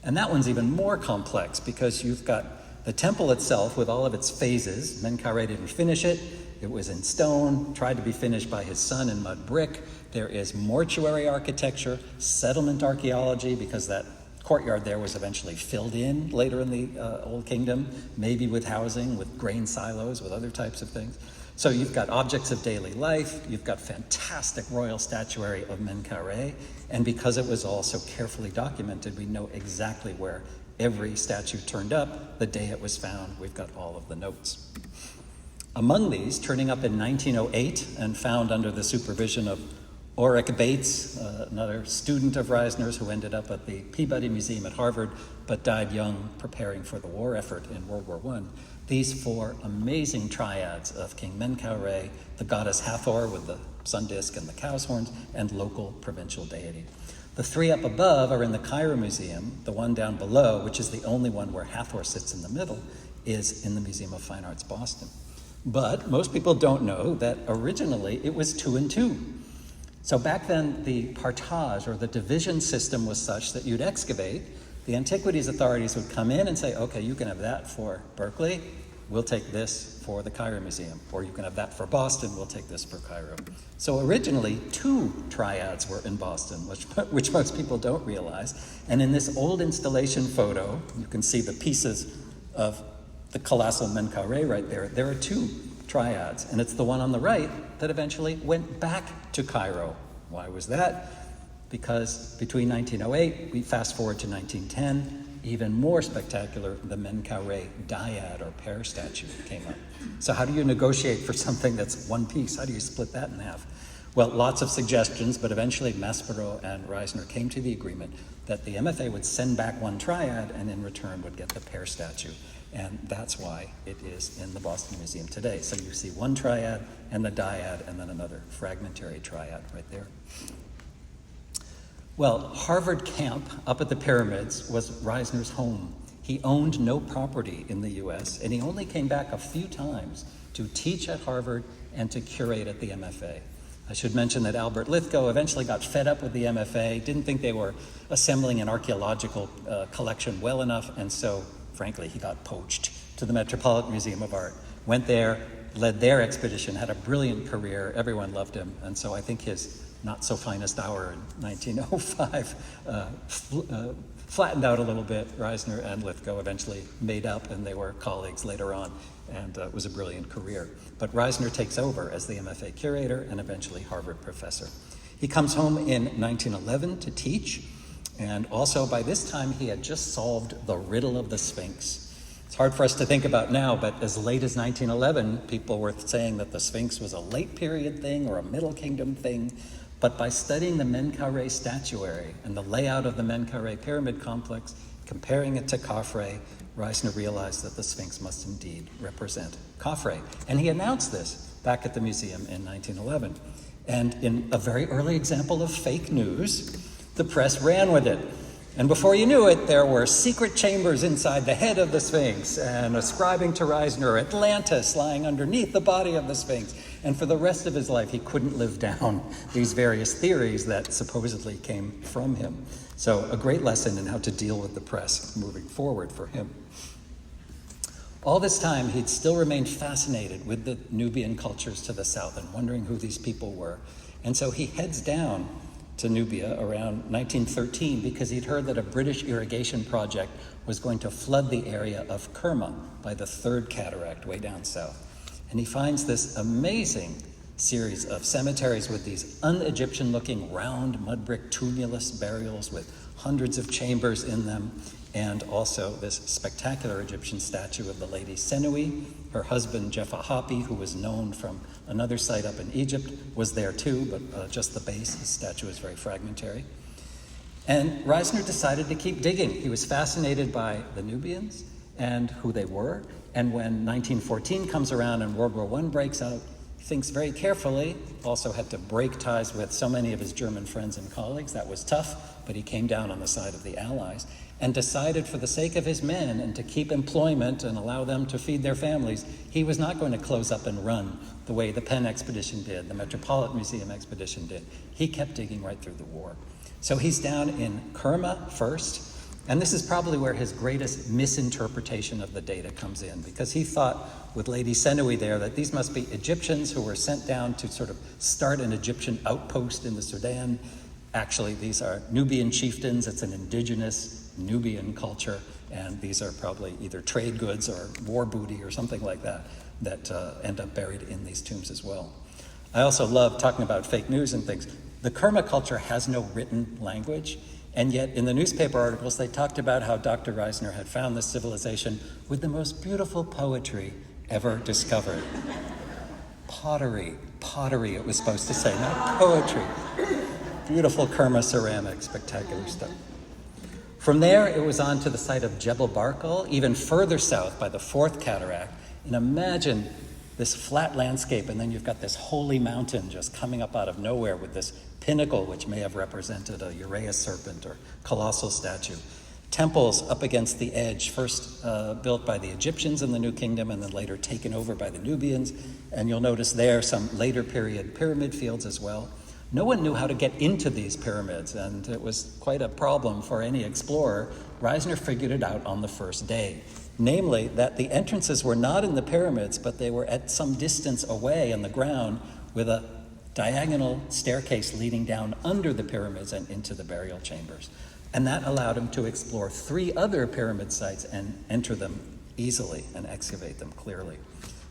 And that one's even more complex because you've got the temple itself with all of its phases. Menkaure didn't finish it. It was in stone, tried to be finished by his son in mud brick. There is mortuary architecture, settlement archaeology, because that courtyard there was eventually filled in later in the Old Kingdom, maybe with housing, with grain silos, with other types of things. So you've got objects of daily life, you've got fantastic royal statuary of Menkaure, and because it was all so carefully documented, we know exactly where every statue turned up the day it was found. We've got all of the notes. Among these, turning up in 1908 and found under the supervision of Ulrich Bates, another student of Reisner's who ended up at the Peabody Museum at Harvard, but died young preparing for the war effort in World War I. These 4 amazing triads of King Menkaure, the goddess Hathor with the sun disk and the cow's horns, and local provincial deity. The 3 up above are in the Cairo Museum. The one down below, which is the only one where Hathor sits in the middle, is in the Museum of Fine Arts, Boston. But most people don't know that originally it was 2 and 2. So back then, the partage, or the division system, was such that you'd excavate, the antiquities authorities would come in and say, okay, you can have that for Berkeley, we'll take this for the Cairo Museum, or you can have that for Boston, we'll take this for Cairo. So originally, 2 triads were in Boston, which most people don't realize. And in this old installation photo, you can see the pieces of the colossal Menkaure right there. There are 2 triads, and it's the one on the right that eventually went back to Cairo. Why was that? Because between 1908, we fast forward to 1910, even more spectacular, the Menkaure dyad or pear statue came up. So how do you negotiate for something that's one piece? How do you split that in half? Well, lots of suggestions, but eventually Maspero and Reisner came to the agreement that the MFA would send back 1 triad and in return would get the pear statue. And that's why it is in the Boston Museum today. So you see 1 triad and the dyad and then another fragmentary triad right there. Well, Harvard Camp up at the pyramids was Reisner's home. He owned no property in the US, and he only came back a few times to teach at Harvard and to curate at the MFA. I should mention that Albert Lithgow eventually got fed up with the MFA, didn't think they were assembling an archaeological collection well enough, and so, frankly, he got poached to the Metropolitan Museum of Art. Went there, led their expedition, had a brilliant career, everyone loved him, and so I think his not so finest hour in 1905 flattened out a little bit. Reisner and Lithgow eventually made up, and they were colleagues later on, and it was a brilliant career. But Reisner takes over as the MFA curator and eventually Harvard professor. He comes home in 1911 to teach, and also by this time he had just solved the riddle of the Sphinx. It's hard for us to think about now, but as late as 1911, people were saying that the Sphinx was a late period thing or a Middle Kingdom thing. But by studying the Menkaure statuary and the layout of the Menkaure pyramid complex, comparing it to Khafre, Reisner realized that the Sphinx must indeed represent Khafre. And he announced this back at the museum in 1911. And in a very early example of fake news, the press ran with it. And before you knew it, there were secret chambers inside the head of the Sphinx, and ascribing to Reisner, Atlantis lying underneath the body of the Sphinx. And for the rest of his life, he couldn't live down these various theories that supposedly came from him. So a great lesson in how to deal with the press moving forward for him. All this time, he'd still remained fascinated with the Nubian cultures to the south and wondering who these people were. And so he heads down to Nubia around 1913 because he'd heard that a British irrigation project was going to flood the area of Kerma by the 3rd cataract way down south. And he finds this amazing series of cemeteries with these un-Egyptian looking round mud brick tumulus burials with hundreds of chambers in them, and also this spectacular Egyptian statue of the lady Senui. Her husband, Jefahapi, who was known from another site up in Egypt, was there too, but just the base. His statue is very fragmentary. And Reisner decided to keep digging. He was fascinated by the Nubians and who they were. And when 1914 comes around and World War I breaks out, he thinks very carefully, also had to break ties with so many of his German friends and colleagues. That was tough, but he came down on the side of the Allies and decided for the sake of his men and to keep employment and allow them to feed their families, he was not going to close up and run the way the Penn expedition did, the Metropolitan Museum expedition did. He kept digging right through the war. So he's down in Kerma first, and this is probably where his greatest misinterpretation of the data comes in, because he thought with Lady Senui there that these must be Egyptians who were sent down to sort of start an Egyptian outpost in the Sudan. Actually, these are Nubian chieftains. It's an indigenous Nubian culture, and these are probably either trade goods or war booty or something like that that end up buried in these tombs as well. I also love talking about fake news and things. The Kerma culture has no written language, and yet in the newspaper articles they talked about how Dr. Reisner had found this civilization with the most beautiful poetry ever discovered. Pottery it was supposed to say, not poetry. Beautiful Kerma ceramics, spectacular stuff. From there, it was on to the site of Jebel Barkal, even further south by the 4th cataract. And imagine this flat landscape, and then you've got this holy mountain just coming up out of nowhere with this pinnacle, which may have represented a Uraeus serpent or colossal statue. temples up against the edge, first built by the Egyptians in the New Kingdom and then later taken over by the Nubians. And you'll notice there some later period pyramid fields as well. No one knew how to get into these pyramids, and it was quite a problem for any explorer. Reisner figured it out on the first day, namely that the entrances were not in the pyramids, but they were at some distance away on the ground with a diagonal staircase leading down under the pyramids and into the burial chambers. And that allowed him to explore 3 other pyramid sites and enter them easily and excavate them clearly.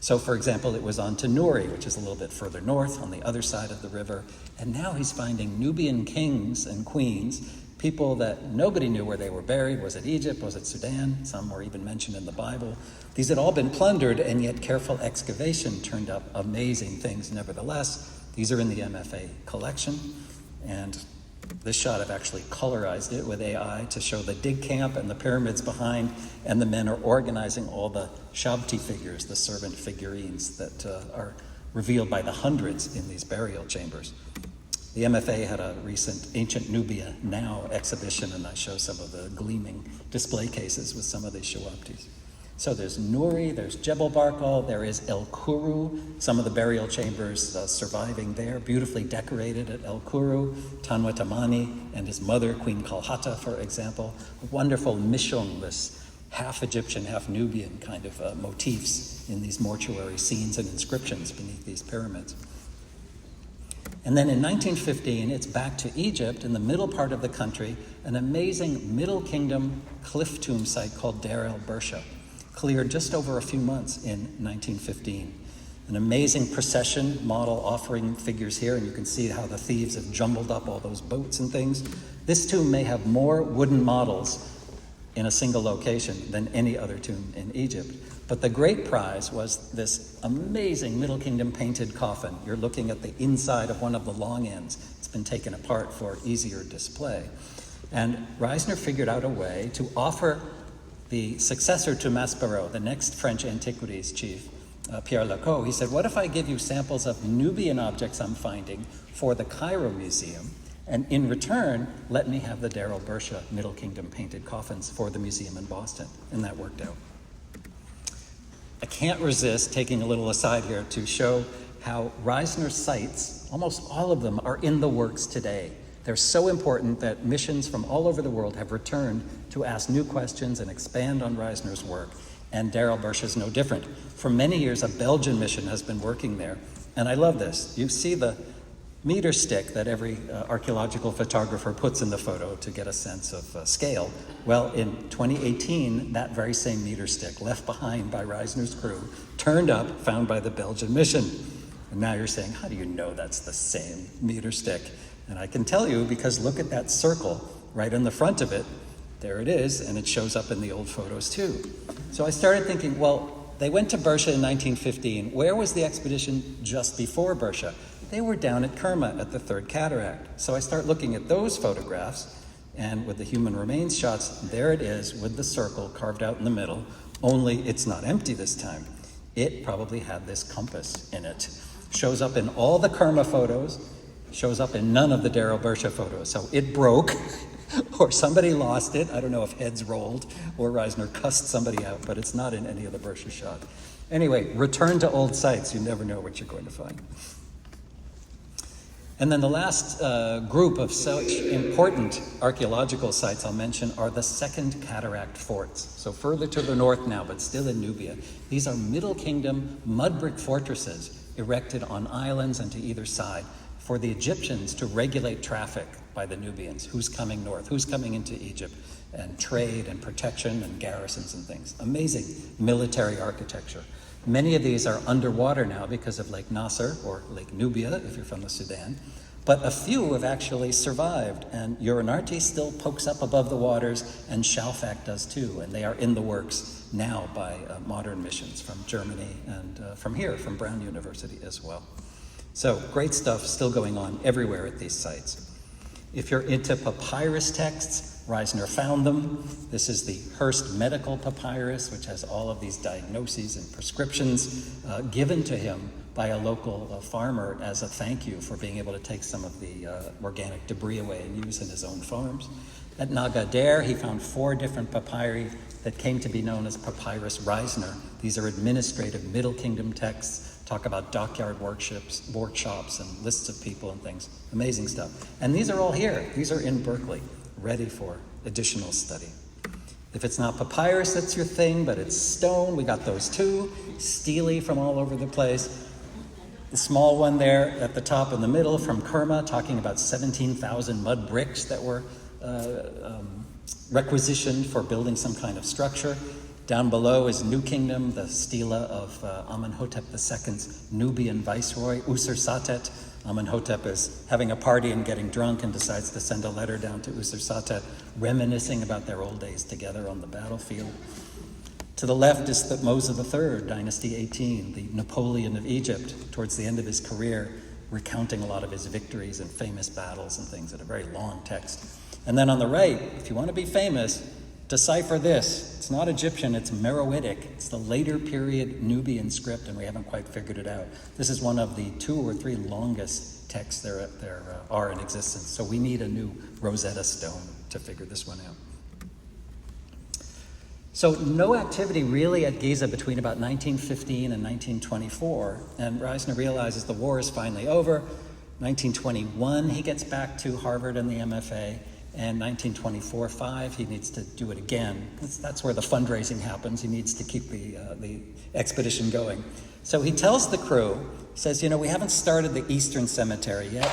So, for example, it was on to Nuri, which is a little bit further north on the other side of the river. And now he's finding Nubian kings and queens, people that nobody knew where they were buried. Was it Egypt? Was it Sudan? Some were even mentioned in the Bible. These had all been plundered, and yet careful excavation turned up amazing things nevertheless. These are in the MFA collection. And this shot, I've actually colorized it with AI to show the dig camp and the pyramids behind, and the men are organizing all the shabti figures, the servant figurines that are revealed by the hundreds in these burial chambers. The MFA had a recent Ancient Nubia Now exhibition, and I show some of the gleaming display cases with some of these shabtis. So there's Nuri, there's Jebel Barkal, there is El Kuru, some of the burial chambers surviving there, beautifully decorated at El Kuru, Tanwa Tamani and his mother, Queen Kalhata, for example, wonderful mishong, this half Egyptian, half Nubian kind of motifs in these mortuary scenes and inscriptions beneath these pyramids. And then in 1915, it's back to Egypt in the middle part of the country, an amazing Middle Kingdom cliff tomb site called Deir el-Bersha, cleared just over a few months in 1915. An amazing procession model offering figures here, and you can see how the thieves have jumbled up all those boats and things. This tomb may have more wooden models in a single location than any other tomb in Egypt. But the great prize was this amazing Middle Kingdom painted coffin. You're looking at the inside of one of the long ends. It's been taken apart for easier display. And Reisner figured out a way to offer the successor to Maspero, the next French antiquities chief, Pierre Lecoq. He said, what if I give you samples of Nubian objects I'm finding for the Cairo Museum, and in return, let me have the Deir el-Bersha Middle Kingdom painted coffins for the museum in Boston? And that worked out. I can't resist taking a little aside here to show how Reisner's sites, almost all of them, are in the works today. They're so important that missions from all over the world have returned to ask new questions and expand on Reisner's work. And Deir el-Bersha is no different. For many years, a Belgian mission has been working there. And I love this. You see the meter stick that every archaeological photographer puts in the photo to get a sense of scale. Well, in 2018, that very same meter stick, left behind by Reisner's crew, turned up, found by the Belgian mission. And now you're saying, how do you know that's the same meter stick? And I can tell you because look at that circle right in the front of it. There it is, and it shows up in the old photos too. So I started thinking, well, they went to Bersha in 1915. Where was the expedition just before Bersha? They were down at Kerma at the Third Cataract. So I start looking at those photographs, and with the human remains shots, there it is with the circle carved out in the middle, only it's not empty this time. It probably had this compass in it. Shows up in all the Kerma photos, shows up in none of the Deir el-Bersha photos. So it broke, or somebody lost it. I don't know if heads rolled or Reisner cussed somebody out, but it's not in any of the Bersha shots. Anyway, return to old sites. You never know what you're going to find. And then the last group of such important archaeological sites I'll mention are the Second Cataract forts. So further to the north now, but still in Nubia. These are Middle Kingdom mud brick fortresses erected on islands and to either side for the Egyptians to regulate traffic by the Nubians. Who's coming north? Who's coming into Egypt? And trade and protection and garrisons and things. Amazing military architecture. Many of these are underwater now because of Lake Nasser or Lake Nubia, if you're from the Sudan. But a few have actually survived, and Uranarti still pokes up above the waters, and Shalfak does too, and they are in the works now by modern missions from Germany and from here, from Brown University as well. So great stuff still going on everywhere at these sites. If you're into papyrus texts, Reisner found them. This is the Hearst Medical Papyrus, which has all of these diagnoses and prescriptions given to him by a local farmer as a thank you for being able to take some of the organic debris away and use in his own farms. At Nagader, he found 4 different papyri that came to be known as Papyrus Reisner. These are administrative Middle Kingdom texts, talk about dockyard workshops and lists of people and things. Amazing stuff. And these are all here. These are in Berkeley, ready for additional study. If it's not papyrus, that's your thing, but it's stone, we got those too. Steely from all over the place. The small one there at the top in the middle from Kerma, talking about 17,000 mud bricks that were requisitioned for building some kind of structure. Down below is New Kingdom, the stela of Amenhotep II's Nubian viceroy, Usersatet. Amenhotep is having a party and getting drunk and decides to send a letter down to Usersatet, reminiscing about their old days together on the battlefield. To the left is Thutmose III, Dynasty 18, the Napoleon of Egypt, towards the end of his career, recounting a lot of his victories and famous battles and things in a very long text. And then on the right, if you want to be famous, decipher this. It's not Egyptian, it's Meroitic. It's the later period Nubian script, and we haven't quite figured it out. This is one of the 2 or 3 longest texts there are in existence. So we need a new Rosetta Stone to figure this one out. So no activity really at Giza between about 1915 and 1924, and Reisner realizes the war is finally over. 1921, he gets back to Harvard and the MFA, and 1924-5, he needs to do it again. That's where the fundraising happens. He needs to keep the expedition going. So he tells the crew, says, we haven't started the Eastern Cemetery yet.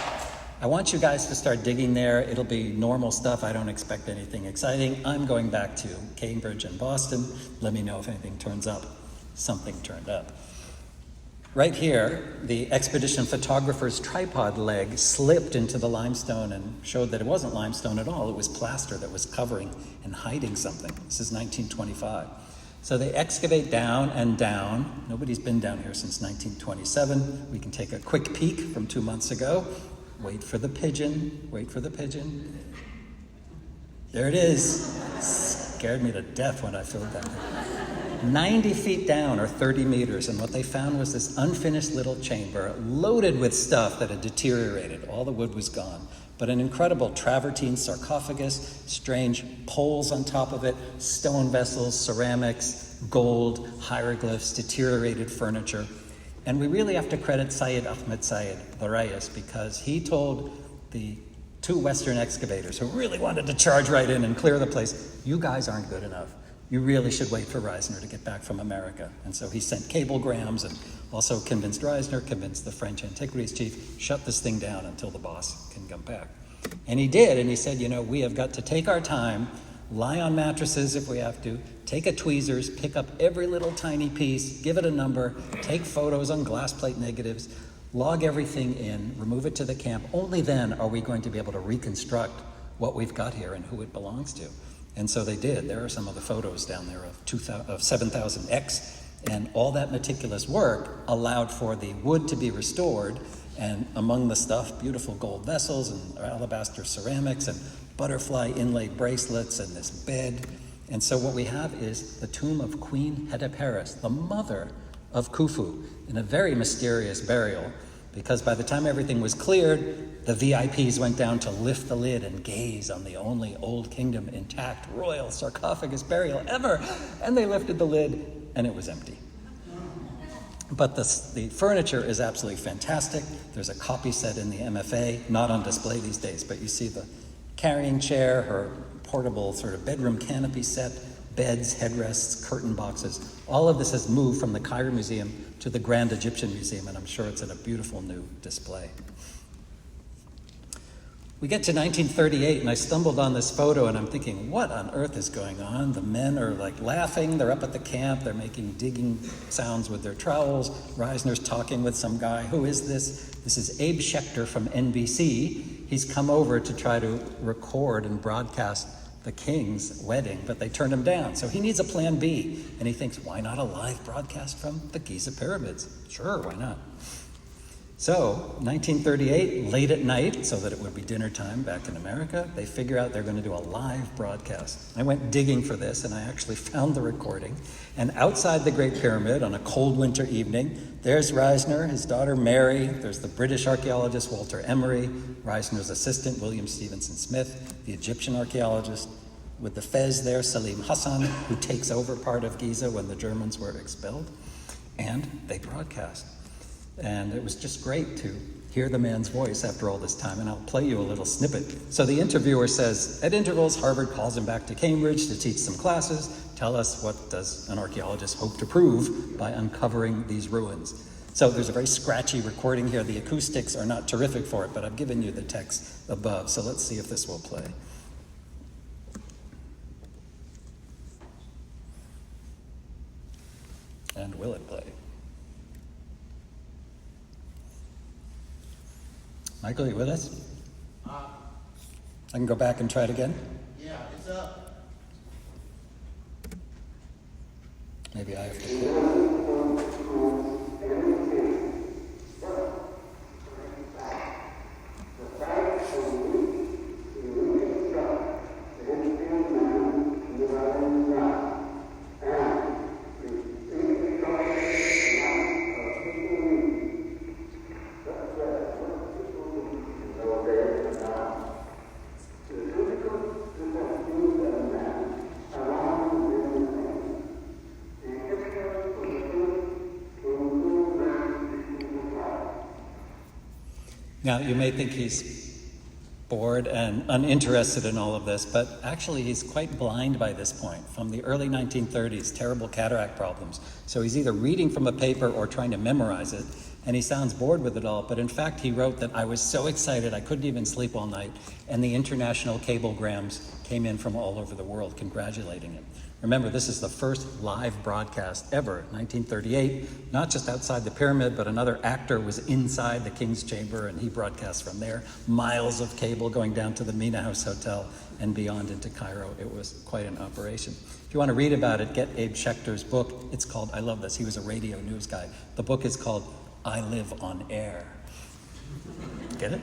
I want you guys to start digging there. It'll be normal stuff. I don't expect anything exciting. I'm going back to Cambridge and Boston. Let me know if anything turns up. Something turned up. Right here, the expedition photographer's tripod leg slipped into the limestone and showed that it wasn't limestone at all. It was plaster that was covering and hiding something. This is 1925. So they excavate down and down. Nobody's been down here since 1927. We can take a quick peek from 2 months ago. Wait for the pigeon. Wait for the pigeon. There it is. Scared me to death when I filled that. 90 feet down, or 30 meters, and what they found was this unfinished little chamber loaded with stuff that had deteriorated. All the wood was gone. But an incredible travertine sarcophagus, strange poles on top of it, stone vessels, ceramics, gold, hieroglyphs, deteriorated furniture. And we really have to credit Syed Ahmed Syed, the Rais, because he told the 2 Western excavators who really wanted to charge right in and clear the place, you guys aren't good enough. You really should wait for Reisner to get back from America. And so he sent cablegrams and also convinced Reisner, convinced the French antiquities chief, shut this thing down until the boss can come back. And he did, and he said, we have got to take our time, lie on mattresses if we have to, take a tweezers, pick up every little tiny piece, give it a number, take photos on glass plate negatives, log everything in, remove it to the camp. Only then are we going to be able to reconstruct what we've got here and who it belongs to. And so they did. There are some of the photos down there of 7,000X, and all that meticulous work allowed for the wood to be restored, and among the stuff, beautiful gold vessels and alabaster ceramics and butterfly inlaid bracelets and this bed. And so what we have is the tomb of Queen Hetepheres, the mother of Khufu, in a very mysterious burial, because by the time everything was cleared, the VIPs went down to lift the lid and gaze on the only Old Kingdom intact royal sarcophagus burial ever. And they lifted the lid, and it was empty. But the furniture is absolutely fantastic. There's a copy set in the MFA, not on display these days, but you see the carrying chair, her portable sort of bedroom canopy set, beds, headrests, curtain boxes. All of this has moved from the Cairo Museum to the Grand Egyptian Museum, and I'm sure it's in a beautiful new display. We get to 1938, and I stumbled on this photo, and I'm thinking, what on earth is going on? The men are like laughing, they're up at the camp, they're making digging sounds with their trowels. Reisner's talking with some guy. Who is this? This is Abe Schechter from NBC. He's come over to try to record and broadcast the king's wedding, but they turned him down. So he needs a plan B, and he thinks, why not a live broadcast from the Giza pyramids? Sure, why not? So, 1938, late at night, so that it would be dinner time back in America, they figure out they're going to do a live broadcast. I went digging for this, and I actually found the recording. And outside the Great Pyramid, on a cold winter evening, there's Reisner, his daughter Mary, there's the British archaeologist Walter Emery, Reisner's assistant William Stevenson Smith, the Egyptian archaeologist, with the Fez there, Salim Hassan, who takes over part of Giza when the Germans were expelled. And they broadcast. And it was just great to hear the man's voice after all this time, and I'll play you a little snippet. So the interviewer says, at intervals, Harvard calls him back to Cambridge to teach some classes. Tell us, what does an archaeologist hope to prove by uncovering these ruins? So there's a very scratchy recording here. The acoustics are not terrific for it, but I've given you the text above. So let's see if this will play. And will it play? Michael, you with us? I can go back and try it again? Yeah, it's up. Maybe I have to. Now, you may think he's bored and uninterested in all of this, but actually he's quite blind by this point. From the early 1930s, terrible cataract problems. So he's either reading from a paper or trying to memorize it, and he sounds bored with it all. But in fact, he wrote that I was so excited I couldn't even sleep all night, and the international cablegrams came in from all over the world congratulating him. Remember, this is the first live broadcast ever, 1938, not just outside the pyramid, but another actor was inside the King's Chamber, and he broadcast from there. Miles of cable going down to the Mina House Hotel and beyond into Cairo. It was quite an operation. If you want to read about it, get Abe Schechter's book. It's called, I love this, he was a radio news guy. The book is called I Live on Air. Get it?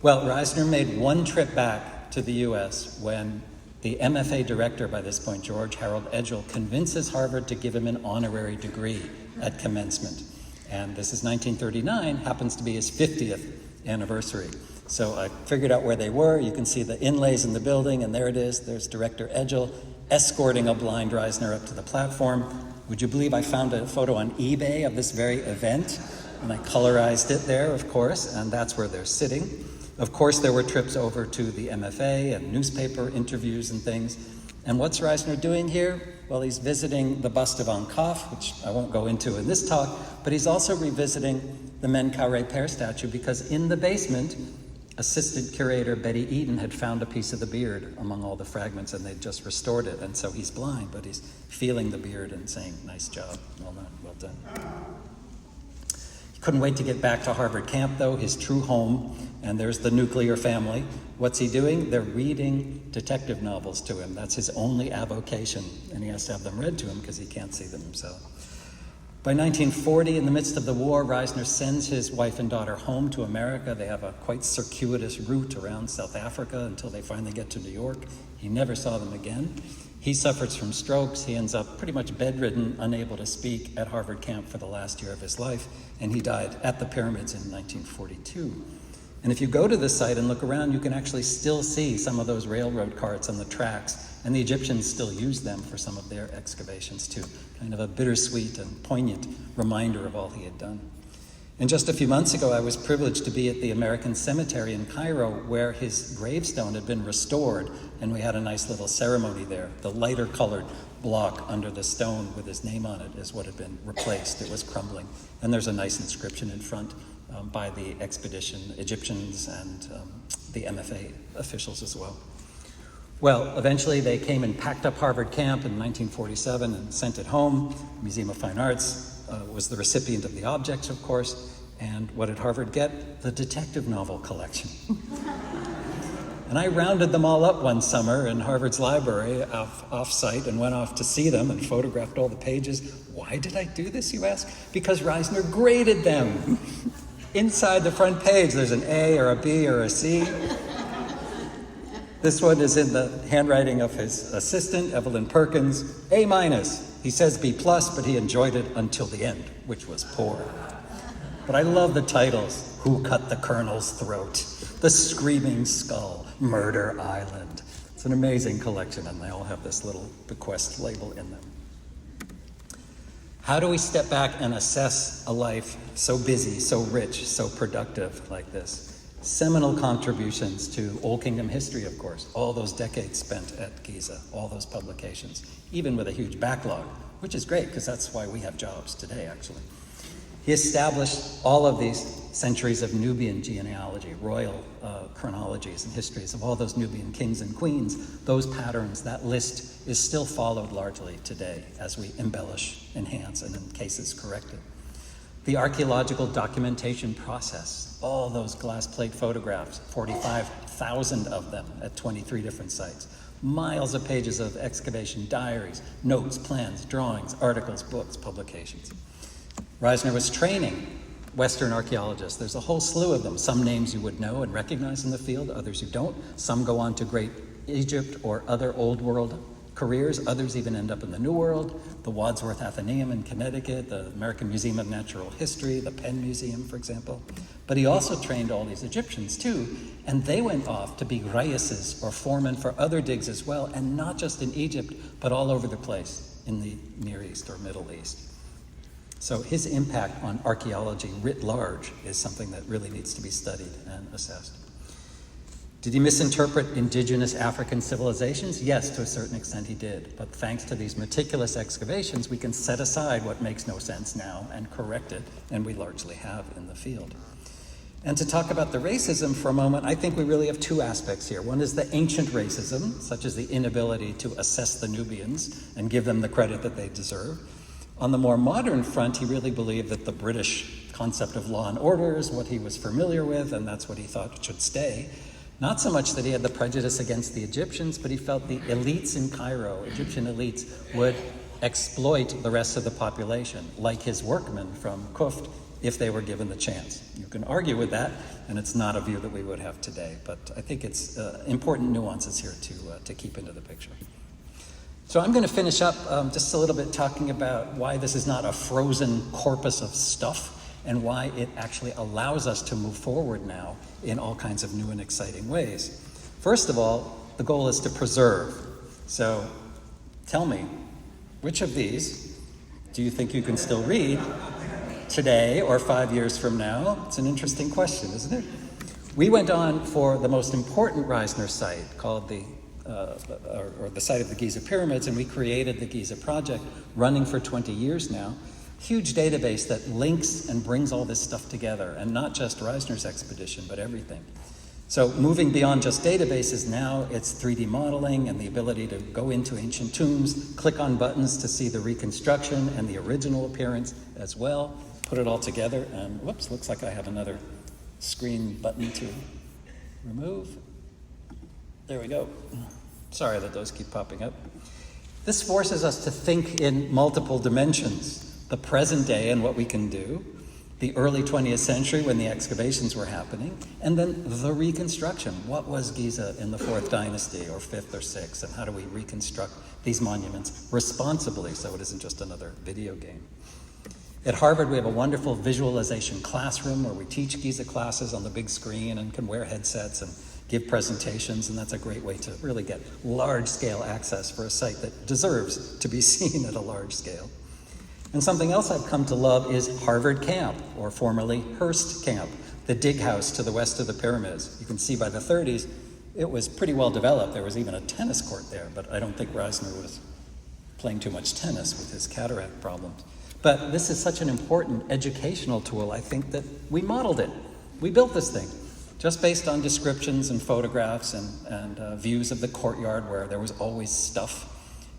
Well, Reisner made one trip back to the US when the MFA director by this point, George Harold Edgell, convinces Harvard to give him an honorary degree at commencement. And this is 1939, happens to be his 50th anniversary. So I figured out where they were. You can see the inlays in the building, and there it is. There's Director Edgell escorting a blind Reisner up to the platform. Would you believe I found a photo on eBay of this very event? And I colorized it there, of course, and that's where they're sitting. Of course, there were trips over to the MFA and newspaper interviews and things. And what's Reisner doing here? Well, he's visiting the bust of Ankaf, which I won't go into in this talk, but he's also revisiting the Menkaure pear statue because in the basement, assistant curator Betty Eaton had found a piece of the beard among all the fragments, and they'd just restored it. And so he's blind, but he's feeling the beard and saying, nice job, well done. He couldn't wait to get back to Harvard camp, though, his true home, and there's the nuclear family. What's he doing? They're reading detective novels to him. That's his only avocation, and he has to have them read to him because he can't see them himself. By 1940, in the midst of the war, Reisner sends his wife and daughter home to America. They have a quite circuitous route around South Africa until they finally get to New York. He never saw them again. He suffers from strokes. He ends up pretty much bedridden, unable to speak at Harvard camp for the last year of his life, and he died at the pyramids in 1942. And if you go to this site and look around, you can actually still see some of those railroad carts on the tracks, and the Egyptians still use them for some of their excavations too. Kind of a bittersweet and poignant reminder of all he had done. And just a few months ago, I was privileged to be at the American Cemetery in Cairo, where his gravestone had been restored, and we had a nice little ceremony there. The lighter colored block under the stone with his name on it is what had been replaced. It was crumbling. And there's a nice inscription in front by the expedition, Egyptians, and the MFA officials as well. Well, eventually they came and packed up Harvard camp in 1947 and sent it home. Museum of Fine Arts was the recipient of the objects, of course. And what did Harvard get? The detective novel collection. And I rounded them all up one summer in Harvard's library off-site and went off to see them and photographed all the pages. Why did I do this, you ask? Because Reisner graded them. Inside the front page, there's an A or a B or a C. This one is in the handwriting of his assistant, Evelyn Perkins, A-. He says B+, but he enjoyed it until the end, which was poor. But I love the titles. Who Cut the Colonel's Throat? The Screaming Skull, Murder Island. It's an amazing collection, and they all have this little bequest label in them. How do we step back and assess a life so busy, so rich, so productive like this? Seminal contributions to Old Kingdom history, of course. All those decades spent at Giza, all those publications, even with a huge backlog, which is great because that's why we have jobs today, actually. He established all of these centuries of Nubian genealogy, royal chronologies and histories of all those Nubian kings and queens. Those patterns, that list is still followed largely today as we embellish, enhance, and in cases correct it. The archaeological documentation process, all those glass plate photographs, 45,000 of them at 23 different sites. Miles of pages of excavation diaries, notes, plans, drawings, articles, books, publications. Reisner was training Western archaeologists. There's a whole slew of them. Some names you would know and recognize in the field, others you don't. Some go on to Great Egypt or other Old World careers. Others even end up in the New World. The Wadsworth Athenaeum in Connecticut, the American Museum of Natural History, the Penn Museum, for example. But he also trained all these Egyptians too, and they went off to be reises or foremen for other digs as well, and not just in Egypt, but all over the place in the Near East or Middle East. So his impact on archaeology writ large is something that really needs to be studied and assessed. Did he misinterpret indigenous African civilizations? Yes, to a certain extent he did. But thanks to these meticulous excavations, we can set aside what makes no sense now and correct it, and we largely have in the field. And to talk about the racism for a moment, I think we really have two aspects here. One is the ancient racism, such as the inability to assess the Nubians and give them the credit that they deserve. On the more modern front, he really believed that the British concept of law and order is what he was familiar with, and that's what he thought should stay. Not so much that he had the prejudice against the Egyptians, but he felt the elites in Cairo, Egyptian elites, would exploit the rest of the population, like his workmen from Kuft, if they were given the chance. You can argue with that, and it's not a view that we would have today, but I think it's important nuances here to keep into the picture. So I'm going to finish up just a little bit talking about why this is not a frozen corpus of stuff and why it actually allows us to move forward now in all kinds of new and exciting ways. First of all, the goal is to preserve. So tell me, which of these do you think you can still read today or 5 years from now? It's an interesting question, isn't it? We went on for the most important Reisner site called the site of the Giza pyramids, and we created the Giza project, running for 20 years now. Huge database that links and brings all this stuff together, and not just Reisner's expedition, but everything. So moving beyond just databases now, it's 3D modeling and the ability to go into ancient tombs, click on buttons to see the reconstruction and the original appearance as well, put it all together, and whoops, looks like I have another screen button to remove. There we go. Sorry that those keep popping up. This forces us to think in multiple dimensions. The present day and what we can do, the early 20th century when the excavations were happening, and then the reconstruction. What was Giza in the 4th dynasty or 5th or 6th, and how do we reconstruct these monuments responsibly so it isn't just another video game? At Harvard, we have a wonderful visualization classroom where we teach Giza classes on the big screen and can wear headsets and give presentations, and that's a great way to really get large-scale access for a site that deserves to be seen at a large scale. And something else I've come to love is Harvard Camp, or formerly Hearst Camp, the dig house to the west of the pyramids. You can see by the 30s, it was pretty well developed. There was even a tennis court there, but I don't think Reisner was playing too much tennis with his cataract problems. But this is such an important educational tool, I think, that we modeled it. We built this thing just based on descriptions and photographs and views of the courtyard where there was always stuff.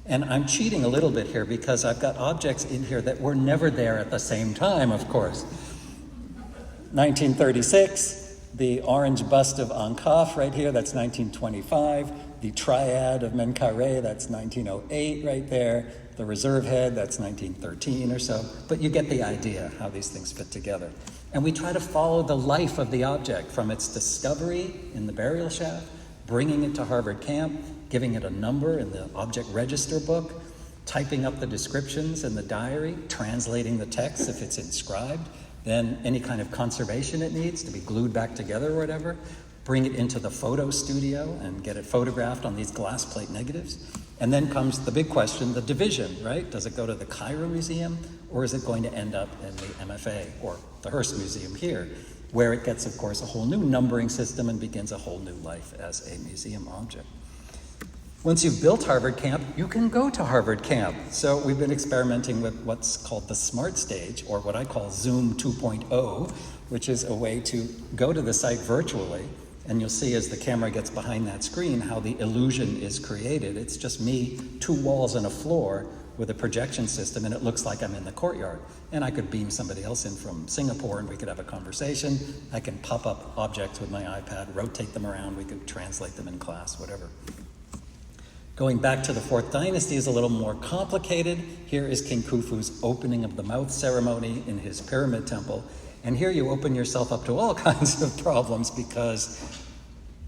And I'm cheating a little bit here because I've got objects in here that were never there at the same time, of course. 1936, The orange bust of Ankaf right here, that's 1925. The triad of Menkaure, that's 1908 right there. The reserve head, that's 1913 or so. But you get the idea how these things fit together. And we try to follow the life of the object from its discovery in the burial shaft, bringing it to Harvard camp, giving it a number in the object register book, typing up the descriptions in the diary, translating the text if it's inscribed, then any kind of conservation it needs to be glued back together or whatever, bring it into the photo studio and get it photographed on these glass plate negatives. And then comes the big question, the division, right? Does it go to the Cairo Museum, or is it going to end up in the MFA or the Hearst Museum here, where it gets, of course, a whole new numbering system and begins a whole new life as a museum object. Once you've built Harvard Camp, you can go to Harvard Camp. So we've been experimenting with what's called the Smart Stage, or what I call Zoom 2.0, which is a way to go to the site virtually. And you'll see as the camera gets behind that screen how the illusion is created. It's just me, 2 walls and a floor with a projection system, and it looks like I'm in the courtyard. And I could beam somebody else in from Singapore and we could have a conversation. I can pop up objects with my iPad, rotate them around, we could translate them in class, whatever. Going back to the 4th dynasty is a little more complicated. Here is King Khufu's opening of the mouth ceremony in his pyramid temple. And here you open yourself up to all kinds of problems because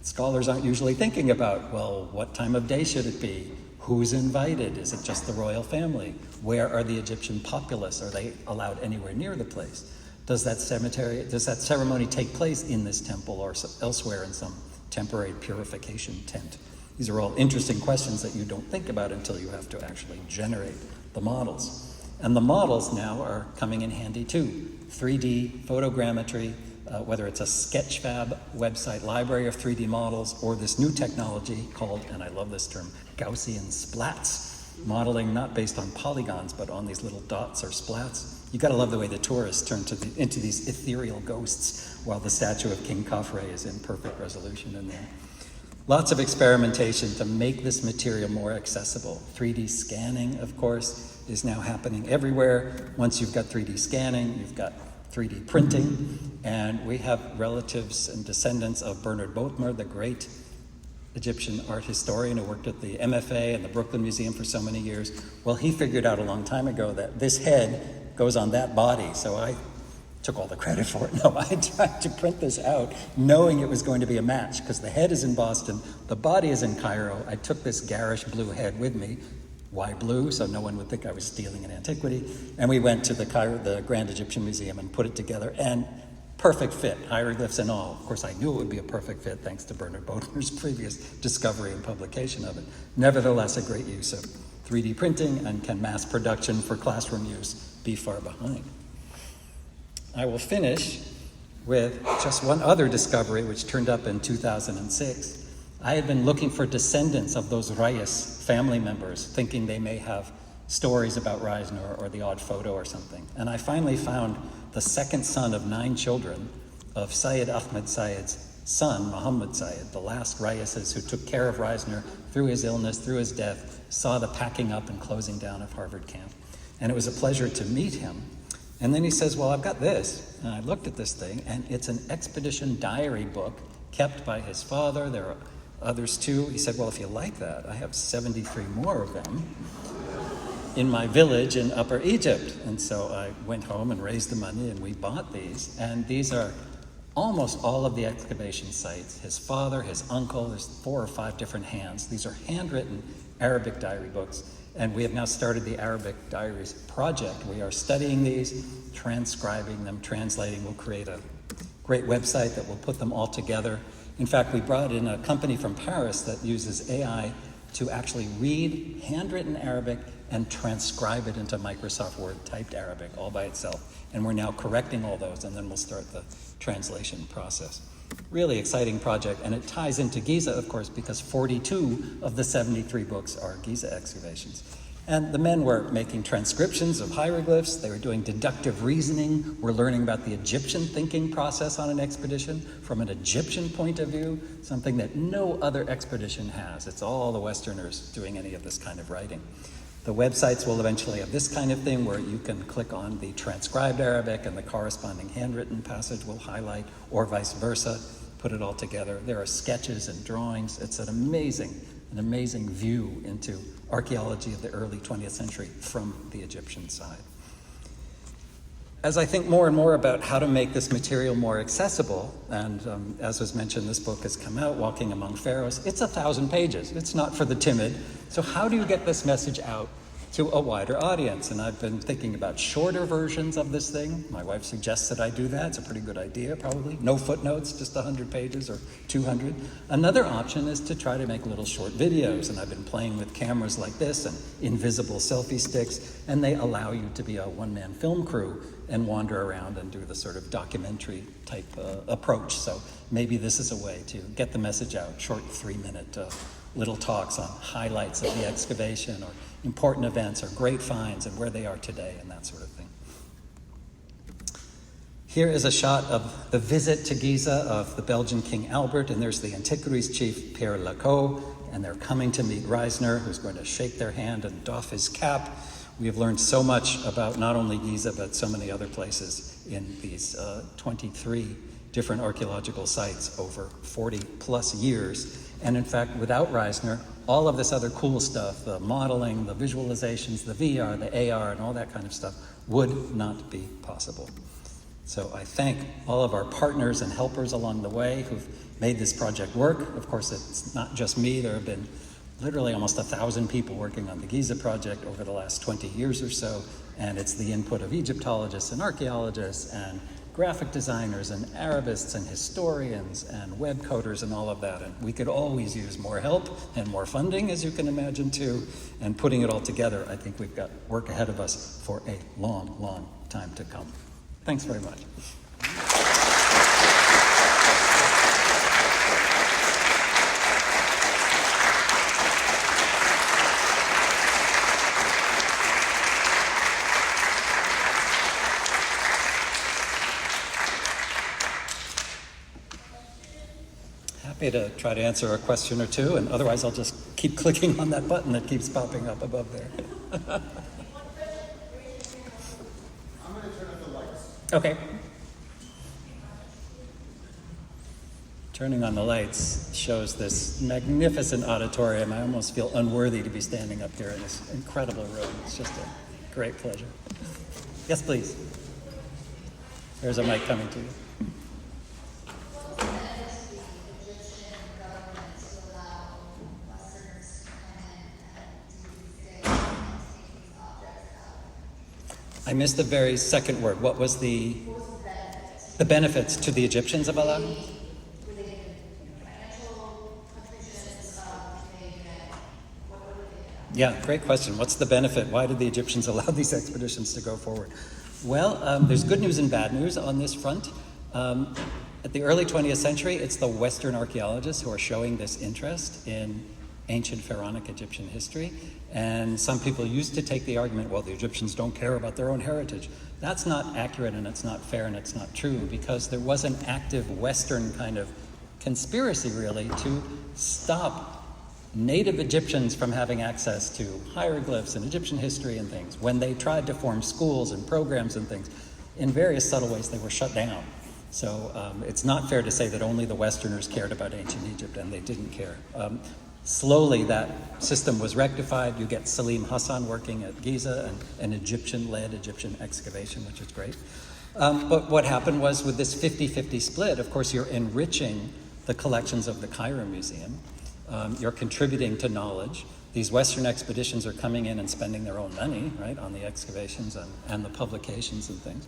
scholars aren't usually thinking about, well, what time of day should it be? Who's invited? Is it just the royal family? Where are the Egyptian populace? Are they allowed anywhere near the place? Does that ceremony take place in this temple or elsewhere in some temporary purification tent? These are all interesting questions that you don't think about until you have to actually generate the models. And the models now are coming in handy too. 3D photogrammetry, whether it's a Sketchfab website library of 3D models or this new technology called, and I love this term, Gaussian splats, modeling not based on polygons but on these little dots or splats. You gotta love the way the tourists turn into these ethereal ghosts while the statue of King Khafre is in perfect resolution in there. Lots of experimentation to make this material more accessible. 3D scanning, of course, is now happening everywhere. Once you've got 3D scanning, you've got 3D printing, and we have relatives and descendants of Bernard Bothmer, the great Egyptian art historian who worked at the MFA and the Brooklyn Museum for so many years. Well, he figured out a long time ago that this head goes on that body, so I took all the credit for it. No, I tried to print this out knowing it was going to be a match because the head is in Boston, the body is in Cairo. I took this garish blue head with me. Why blue? So no one would think I was stealing an antiquity. And we went to the Grand Egyptian Museum and put it together, and perfect fit, hieroglyphs and all. Of course, I knew it would be a perfect fit thanks to Bernard Bothmer's previous discovery and publication of it. Nevertheless, a great use of 3D printing, and can mass production for classroom use be far behind? I will finish with just one other discovery which turned up in 2006. I had been looking for descendants of those Reis family members, thinking they may have stories about Reisner or the odd photo or something. And I finally found the second son of 9 children of Syed Ahmed Syed's son, Muhammad Syed, the last Reises who took care of Reisner through his illness, through his death, saw the packing up and closing down of Harvard camp. And it was a pleasure to meet him. And then he says, well, I've got this. And I looked at this thing, and it's an expedition diary book kept by his father. There are others too. He said, well, if you like that, I have 73 more of them in my village in Upper Egypt. And so I went home and raised the money, and we bought these. And these are almost all of the excavation sites. His father, his uncle, there's 4 or 5 different hands. These are handwritten Arabic diary books. And we have now started the Arabic Diaries project. We are studying these, transcribing them, translating. We'll create a great website that will put them all together. In fact, we brought in a company from Paris that uses AI to actually read handwritten Arabic and transcribe it into Microsoft Word typed Arabic all by itself. And we're now correcting all those, and then we'll start the translation process. Really exciting project, and it ties into Giza, of course, because 42 of the 73 books are Giza excavations. And the men were making transcriptions of hieroglyphs. They were doing deductive reasoning. We're learning about the Egyptian thinking process on an expedition from an Egyptian point of view, something that no other expedition has. It's all the Westerners doing any of this kind of writing. The websites will eventually have this kind of thing where you can click on the transcribed Arabic and the corresponding handwritten passage will highlight, or vice versa, put it all together. There are sketches and drawings. It's an amazing view into archaeology of the early 20th century from the Egyptian side. As I think more and more about how to make this material more accessible, and as was mentioned, this book has come out, Walking Among Pharaohs. It's 1,000 pages. It's not for the timid. So how do you get this message out to a wider audience? And I've been thinking about shorter versions of this thing. My wife suggests that I do that. It's a pretty good idea, probably. No footnotes, just 100 pages or 200. Another option is to try to make little short videos. And I've been playing with cameras like this and invisible selfie sticks, and they allow you to be a one-man film crew and wander around and do the sort of documentary type approach. So maybe this is a way to get the message out, short 3-minute little talks on highlights of the excavation or important events or great finds and where they are today and that sort of thing. Here is a shot of the visit to Giza of the Belgian King Albert, and there's the Antiquities chief Pierre Lacaux, and they're coming to meet Reisner, who's going to shake their hand and doff his cap. We have learned so much about not only Giza, but so many other places in these 23 different archaeological sites over 40 plus years. And in fact, without Reisner, all of this other cool stuff, the modeling, the visualizations, the VR, the AR, and all that kind of stuff would not be possible. So I thank all of our partners and helpers along the way who've made this project work. Of course, it's not just me. There have been literally almost 1,000 people working on the Giza project over the last 20 years or so, and it's the input of Egyptologists and archaeologists and graphic designers and Arabists and historians and web coders and all of that. And we could always use more help and more funding, as you can imagine, too. And putting it all together, I think we've got work ahead of us for a long, long time to come. Thanks very much. Happy to try to answer a question or two, and otherwise I'll just keep clicking on that button that keeps popping up above there. I'm going to turn on the lights. Okay. Turning on the lights shows this magnificent auditorium. I almost feel unworthy to be standing up here in this incredible room. It's just a great pleasure. Yes, please. There's a mic coming to you. I missed the very second word. What was the benefits to the Egyptians of allowing? Yeah, great question. What's the benefit? Why did the Egyptians allow these expeditions to go forward? Well, there's good news and bad news on this front. At the early 20th century, it's the Western archaeologists who are showing this interest in ancient pharaonic Egyptian history. And some people used to take the argument, well, the Egyptians don't care about their own heritage. That's not accurate, and it's not fair, and it's not true, because there was an active Western kind of conspiracy, really, to stop native Egyptians from having access to hieroglyphs and Egyptian history and things. When they tried to form schools and programs and things, in various subtle ways, they were shut down. So it's not fair to say that only the Westerners cared about ancient Egypt, and they didn't care. Slowly, that system was rectified. You get Salim Hassan working at Giza, and an Egyptian-led Egyptian excavation, which is great. But what happened was, with this 50-50 split, of course, you're enriching the collections of the Cairo Museum. You're contributing to knowledge. These Western expeditions are coming in and spending their own money, right, on the excavations and the publications and things.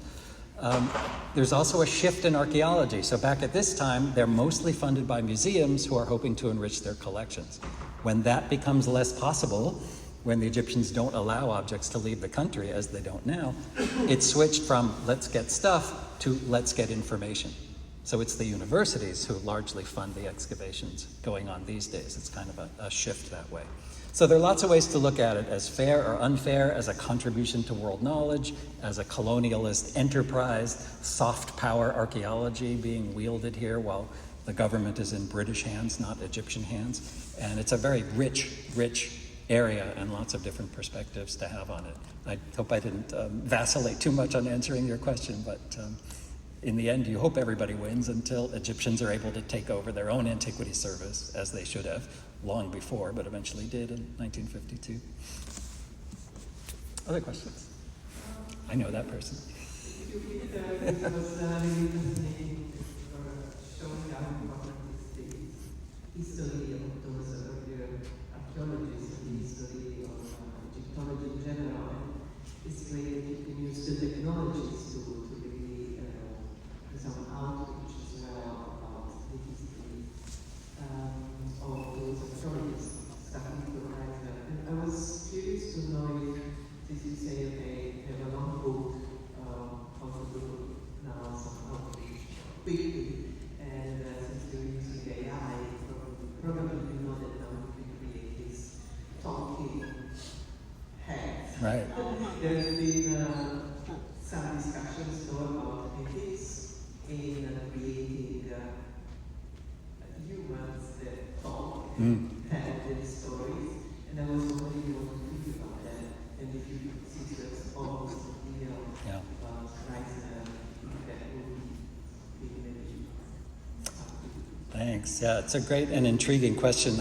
There's also a shift in archaeology. So back at this time, they're mostly funded by museums who are hoping to enrich their collections. When that becomes less possible, when the Egyptians don't allow objects to leave the country, as they don't now, it switched from let's get stuff to let's get information. So it's the universities who largely fund the excavations going on these days. It's kind of a shift that way. So there are lots of ways to look at it, as fair or unfair, as a contribution to world knowledge, as a colonialist enterprise, soft power archaeology being wielded here while the government is in British hands, not Egyptian hands. And it's a very rich area and lots of different perspectives to have on it. I hope I didn't vacillate too much on answering your question, but in the end, you hope everybody wins until Egyptians are able to take over their own antiquity service, as they should have long before, but eventually did in 1952. Other questions? I know that person. It was really fascinating showing how important is the history of those earlier archaeologists and the history of Egyptology in general. And it's great that you can use the technologies to really do some outreach as well about the history of those archaeologists, starting with Reisner. And I was curious to know if, since you say, okay, you have a long book, possible now some outreach quickly, and since you're using AI, probably you know that now you can create this talking heads. Right. There have been some discussions though about ethics in creating humans that talk and tell their stories, and I was wondering what you think about that, and if you see there's almost a deal about Reisner, that would be maybe Thanks. Yeah, it's a great and intriguing question.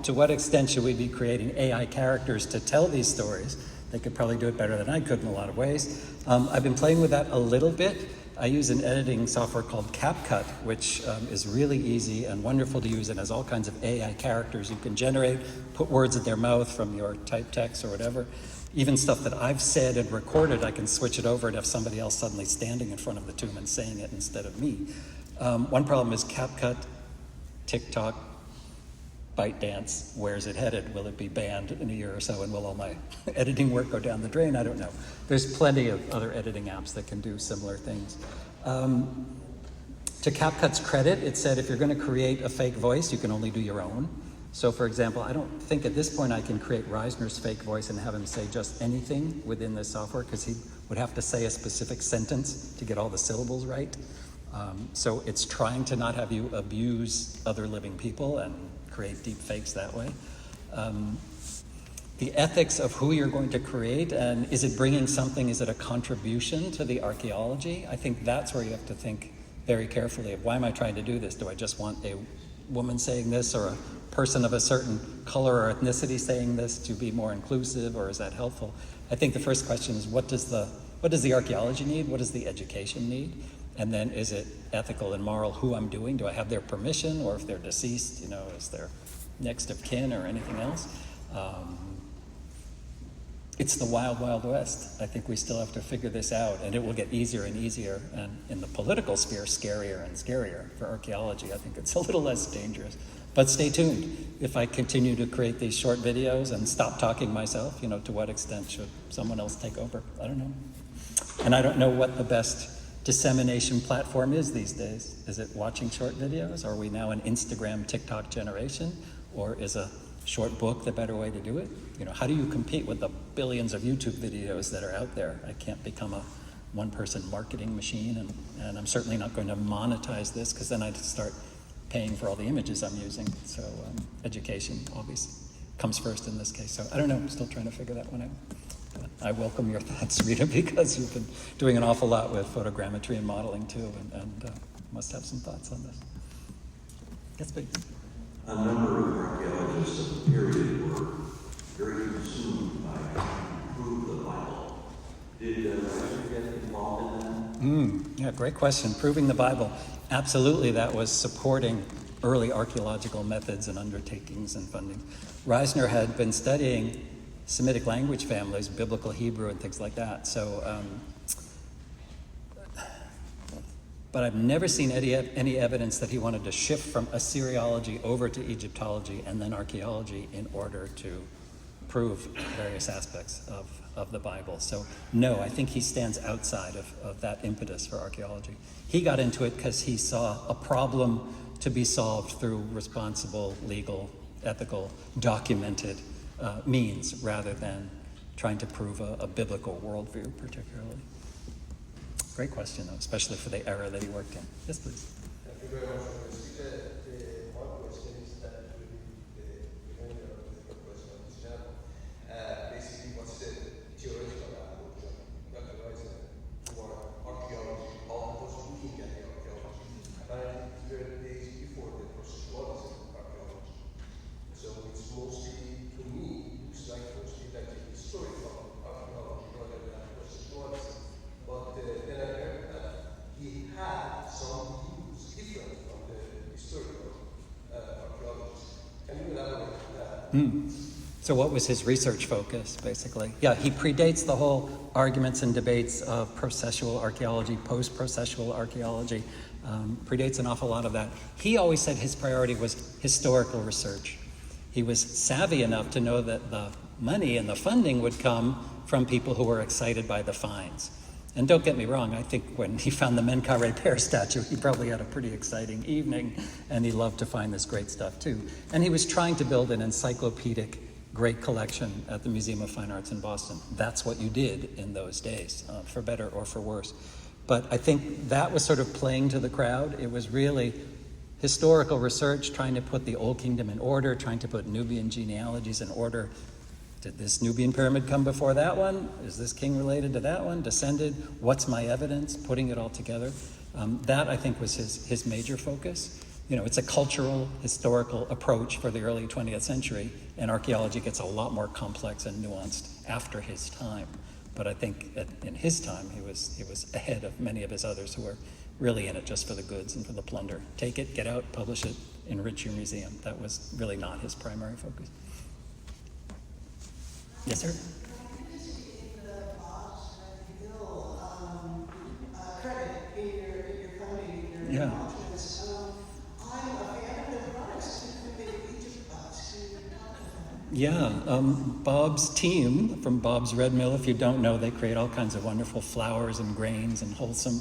To what extent should we be creating AI characters to tell these stories? They could probably do it better than I could in a lot of ways. I've been playing with that a little bit. I use an editing software called CapCut, which is really easy and wonderful to use and has all kinds of AI characters you can generate, put words in their mouth from your typed text or whatever. Even stuff that I've said and recorded, I can switch it over and have somebody else suddenly standing in front of the tomb and saying it instead of me. One problem is CapCut, TikTok, ByteDance. Where's it headed? Will it be banned in a year or so, and will all my editing work go down the drain? I don't know. There's plenty of other editing apps that can do similar things. To CapCut's credit, it said if you're going to create a fake voice, you can only do your own. So for example, I don't think at this point I can create Reisner's fake voice and have him say just anything within this software, because he would have to say a specific sentence to get all the syllables right. So it's trying to not have you abuse other living people and create deep fakes that way. The ethics of who you're going to create, and is it bringing something, is it a contribution to the archaeology? I think that's where you have to think very carefully of, why am I trying to do this? Do I just want a woman saying this, or a person of a certain color or ethnicity saying this to be more inclusive, or is that helpful? I think the first question is, what does the archaeology need? What does the education need? And then, is it ethical and moral who I'm doing? Do I have their permission? Or if they're deceased, is there next of kin or anything else? It's the wild, wild west. I think we still have to figure this out, and it will get easier and easier, and in the political sphere, scarier and scarier. For archaeology, I think it's a little less dangerous. But stay tuned. If I continue to create these short videos and stop talking myself, to what extent should someone else take over? I don't know. And I don't know what the best dissemination platform is these days. Is it watching short videos? Are we now an Instagram, TikTok generation? Or is a short book the better way to do it? How do you compete with the billions of YouTube videos that are out there? I can't become a one-person marketing machine, and I'm certainly not going to monetize this, because then I'd start paying for all the images I'm using. So education obviously comes first in this case. So I don't know, I'm still trying to figure that one out. But I welcome your thoughts, Rita, because you've been doing an awful lot with photogrammetry and modeling too, and must have some thoughts on this. Yes, please. A number of archaeologists of the period were very consumed by prove the Bible. Did Reisner get involved in that? Yeah, great question. Proving the Bible. Absolutely, that was supporting early archaeological methods and undertakings and funding. Reisner had been studying Semitic language families, biblical Hebrew and things like that. So, but I've never seen any evidence that he wanted to shift from Assyriology over to Egyptology and then archaeology in order to prove various aspects of the Bible. So no, I think he stands outside of that impetus for archaeology. He got into it because he saw a problem to be solved through responsible, legal, ethical, documented means, rather than trying to prove a biblical worldview particularly. Great question, though, especially for the era that he worked in. Yes, please. Thank you very much for this. One question is that the beginning of the question on this channel. So what was his research focus, basically? Yeah, he predates the whole arguments and debates of processual archaeology, post-processual archaeology, predates an awful lot of that. He always said his priority was historical research. He was savvy enough to know that the money and the funding would come from people who were excited by the finds. And don't get me wrong, I think when he found the Menkaure bear statue, he probably had a pretty exciting evening, and he loved to find this great stuff too. And he was trying to build an encyclopedic great collection at the Museum of Fine Arts in Boston. That's what you did in those days, for better or for worse. But I think that was sort of playing to the crowd. It was really historical research, trying to put the Old Kingdom in order, trying to put Nubian genealogies in order. Did this Nubian pyramid come before that one? Is this king related to that one? Descended? What's my evidence? Putting it all together. That, I think, was his major focus. You know, it's a cultural, historical approach for the early 20th century, and archaeology gets a lot more complex and nuanced after his time. But I think in his time, he was ahead of many of his others who were really in it just for the goods and for the plunder. Take it, get out, publish it, enrich your museum. That was really not his primary focus. Yes, sir? Yeah. Yeah, Bob's team from Bob's Red Mill, if you don't know, they create all kinds of wonderful flours and grains and wholesome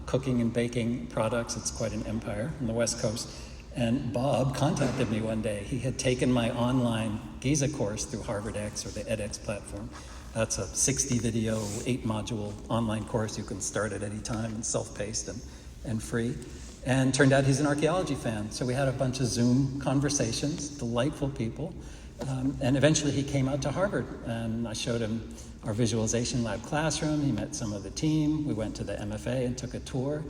cooking and baking products. It's quite an empire on the West Coast. And Bob contacted me one day. He had taken my online Giza course through Harvard X or the edX platform. That's a 60 video, 8-module online course. You can start at any time and self-paced and free. And turned out he's an archaeology fan. So we had a bunch of Zoom conversations, delightful people. And eventually he came out to Harvard, and I showed him our visualization lab classroom. He met some of the team. We went to the MFA and took a tour.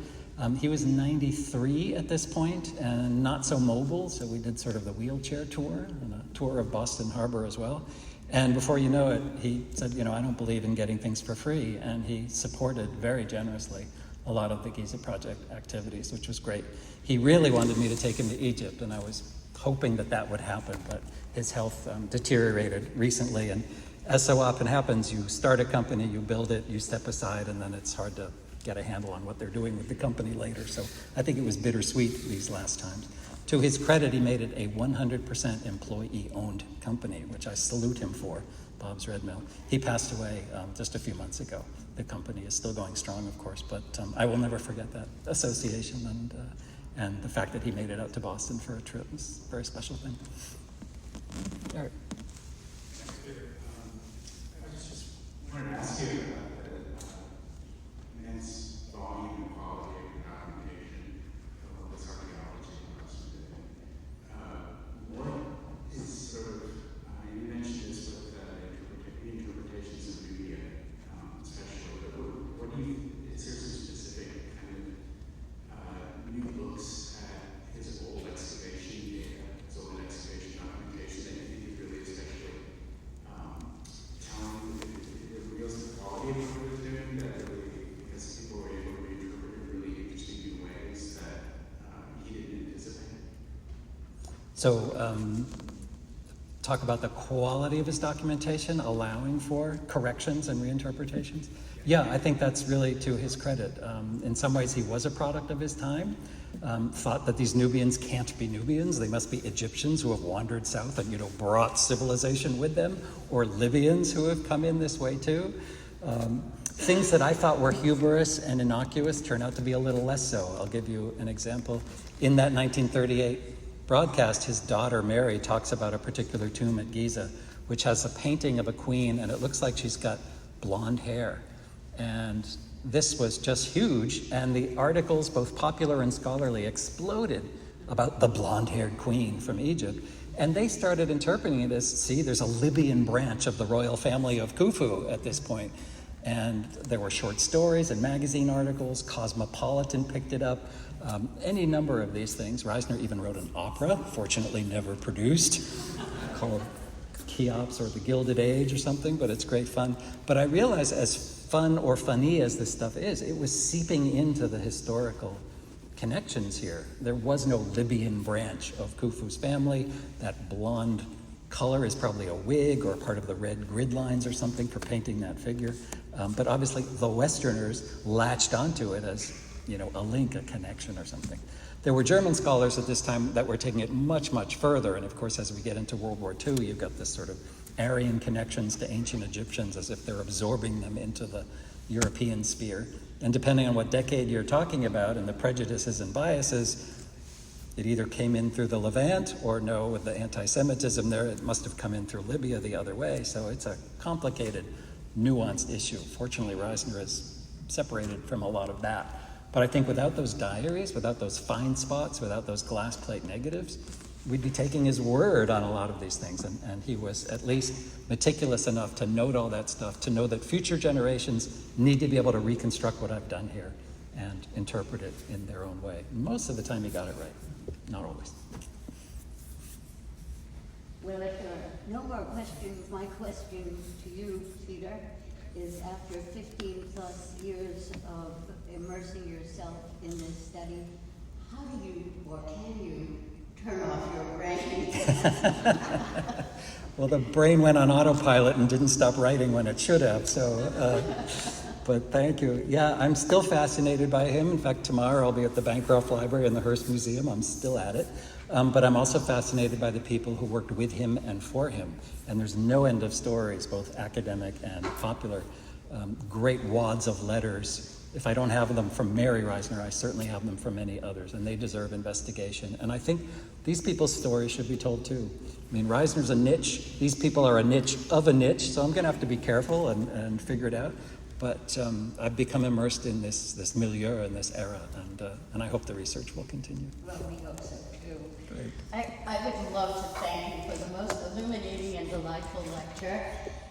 He was 93 at this point and not so mobile, so we did sort of the wheelchair tour and a tour of Boston Harbor as well. And before you know it, he said, you know, I don't believe in getting things for free, and he supported very generously a lot of the Giza project activities, which was great. He really wanted me to take him to Egypt, and I was hoping that would happen, but his health deteriorated recently, and as so often happens, you start a company, you build it, you step aside, and then it's hard to get a handle on what they're doing with the company later. So I think it was bittersweet these last times. To his credit, he made it a 100% employee-owned company, which I salute him for, Bob's Red Mill. He passed away just a few months ago. The company is still going strong, of course, but I will never forget that association, and the fact that he made it out to Boston for a trip was a very special thing. All right. I just wanted to ask you about the immense volume and quality of the documentation of all this archaeology and what else we're doing. What is sort of, you mentioned this with the interpretations of media, especially, but what do you, is there some specific kind of new looks at his old excavation data, his old excavation documentation that you think is really especially telling the real quality of what he was doing, that really, because people were able to reinterpret it in really interesting new ways that he didn't anticipate? So talk about the quality of his documentation, allowing for corrections and reinterpretations. Yeah, I think that's really to his credit. In some ways, he was a product of his time, thought that these Nubians can't be Nubians. They must be Egyptians who have wandered south and, brought civilization with them, or Libyans who have come in this way too. Things that I thought were humorous and innocuous turn out to be a little less so. I'll give you an example. In that 1938 broadcast, his daughter Mary talks about a particular tomb at Giza, which has a painting of a queen, and it looks like she's got blonde hair. And this was just huge, and the articles, both popular and scholarly, exploded about the blonde-haired queen from Egypt. And they started interpreting it as, see, there's a Libyan branch of the royal family of Khufu at this point. And there were short stories and magazine articles. Cosmopolitan picked it up. Any number of these things. Reisner even wrote an opera, fortunately never produced, called Cheops or the Gilded Age or something, but it's great fun. But I realized, as fun or funny as this stuff is, it was seeping into the historical connections here. There was no Libyan branch of Khufu's family. That blonde color is probably a wig or part of the red grid lines or something for painting that figure. But obviously the Westerners latched onto it as, a link, a connection or something. There were German scholars at this time that were taking it much, much further. And of course, as we get into World War II, you've got this sort of Aryan connections to ancient Egyptians as if they're absorbing them into the European sphere. And depending on what decade you're talking about and the prejudices and biases, it either came in through the Levant or no, with the anti-Semitism there, it must have come in through Libya the other way. So it's a complicated, nuanced issue. Fortunately, Reisner is separated from a lot of that. But I think without those diaries, without those fine spots, without those glass plate negatives, we'd be taking his word on a lot of these things. And he was at least meticulous enough to note all that stuff, to know that future generations need to be able to reconstruct what I've done here and interpret it in their own way. Most of the time he got it right, not always. Well, if there are no more questions, my question to you, Peter, is after 15 plus years of immersing yourself in this study, how do you, or can you, turn off your brain? Well, the brain went on autopilot and didn't stop writing when it should have, so, but thank you. Yeah, I'm still fascinated by him. In fact, tomorrow I'll be at the Bancroft Library in the Hearst Museum. I'm still at it. But I'm also fascinated by the people who worked with him and for him. And there's no end of stories, both academic and popular, great wads of letters. If I don't have them from Mary Reisner, I certainly have them from many others, and they deserve investigation. And I think these people's stories should be told too. I mean, Reisner's a niche. These people are a niche of a niche, so I'm gonna have to be careful and figure it out. But I've become immersed in this milieu and this era, and I hope the research will continue. Well, we hope so too. Great. I would love to thank you for the most illuminating and delightful lecture.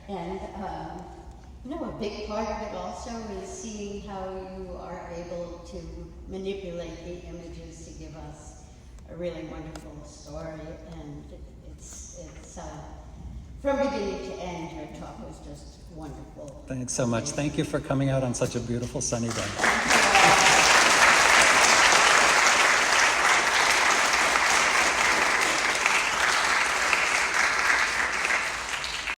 And a big part of it also is seeing how you are able to manipulate the images to give us a really wonderful story. And it's from beginning to end, your talk was just wonderful. Thanks so much. Thank you for coming out on such a beautiful sunny day.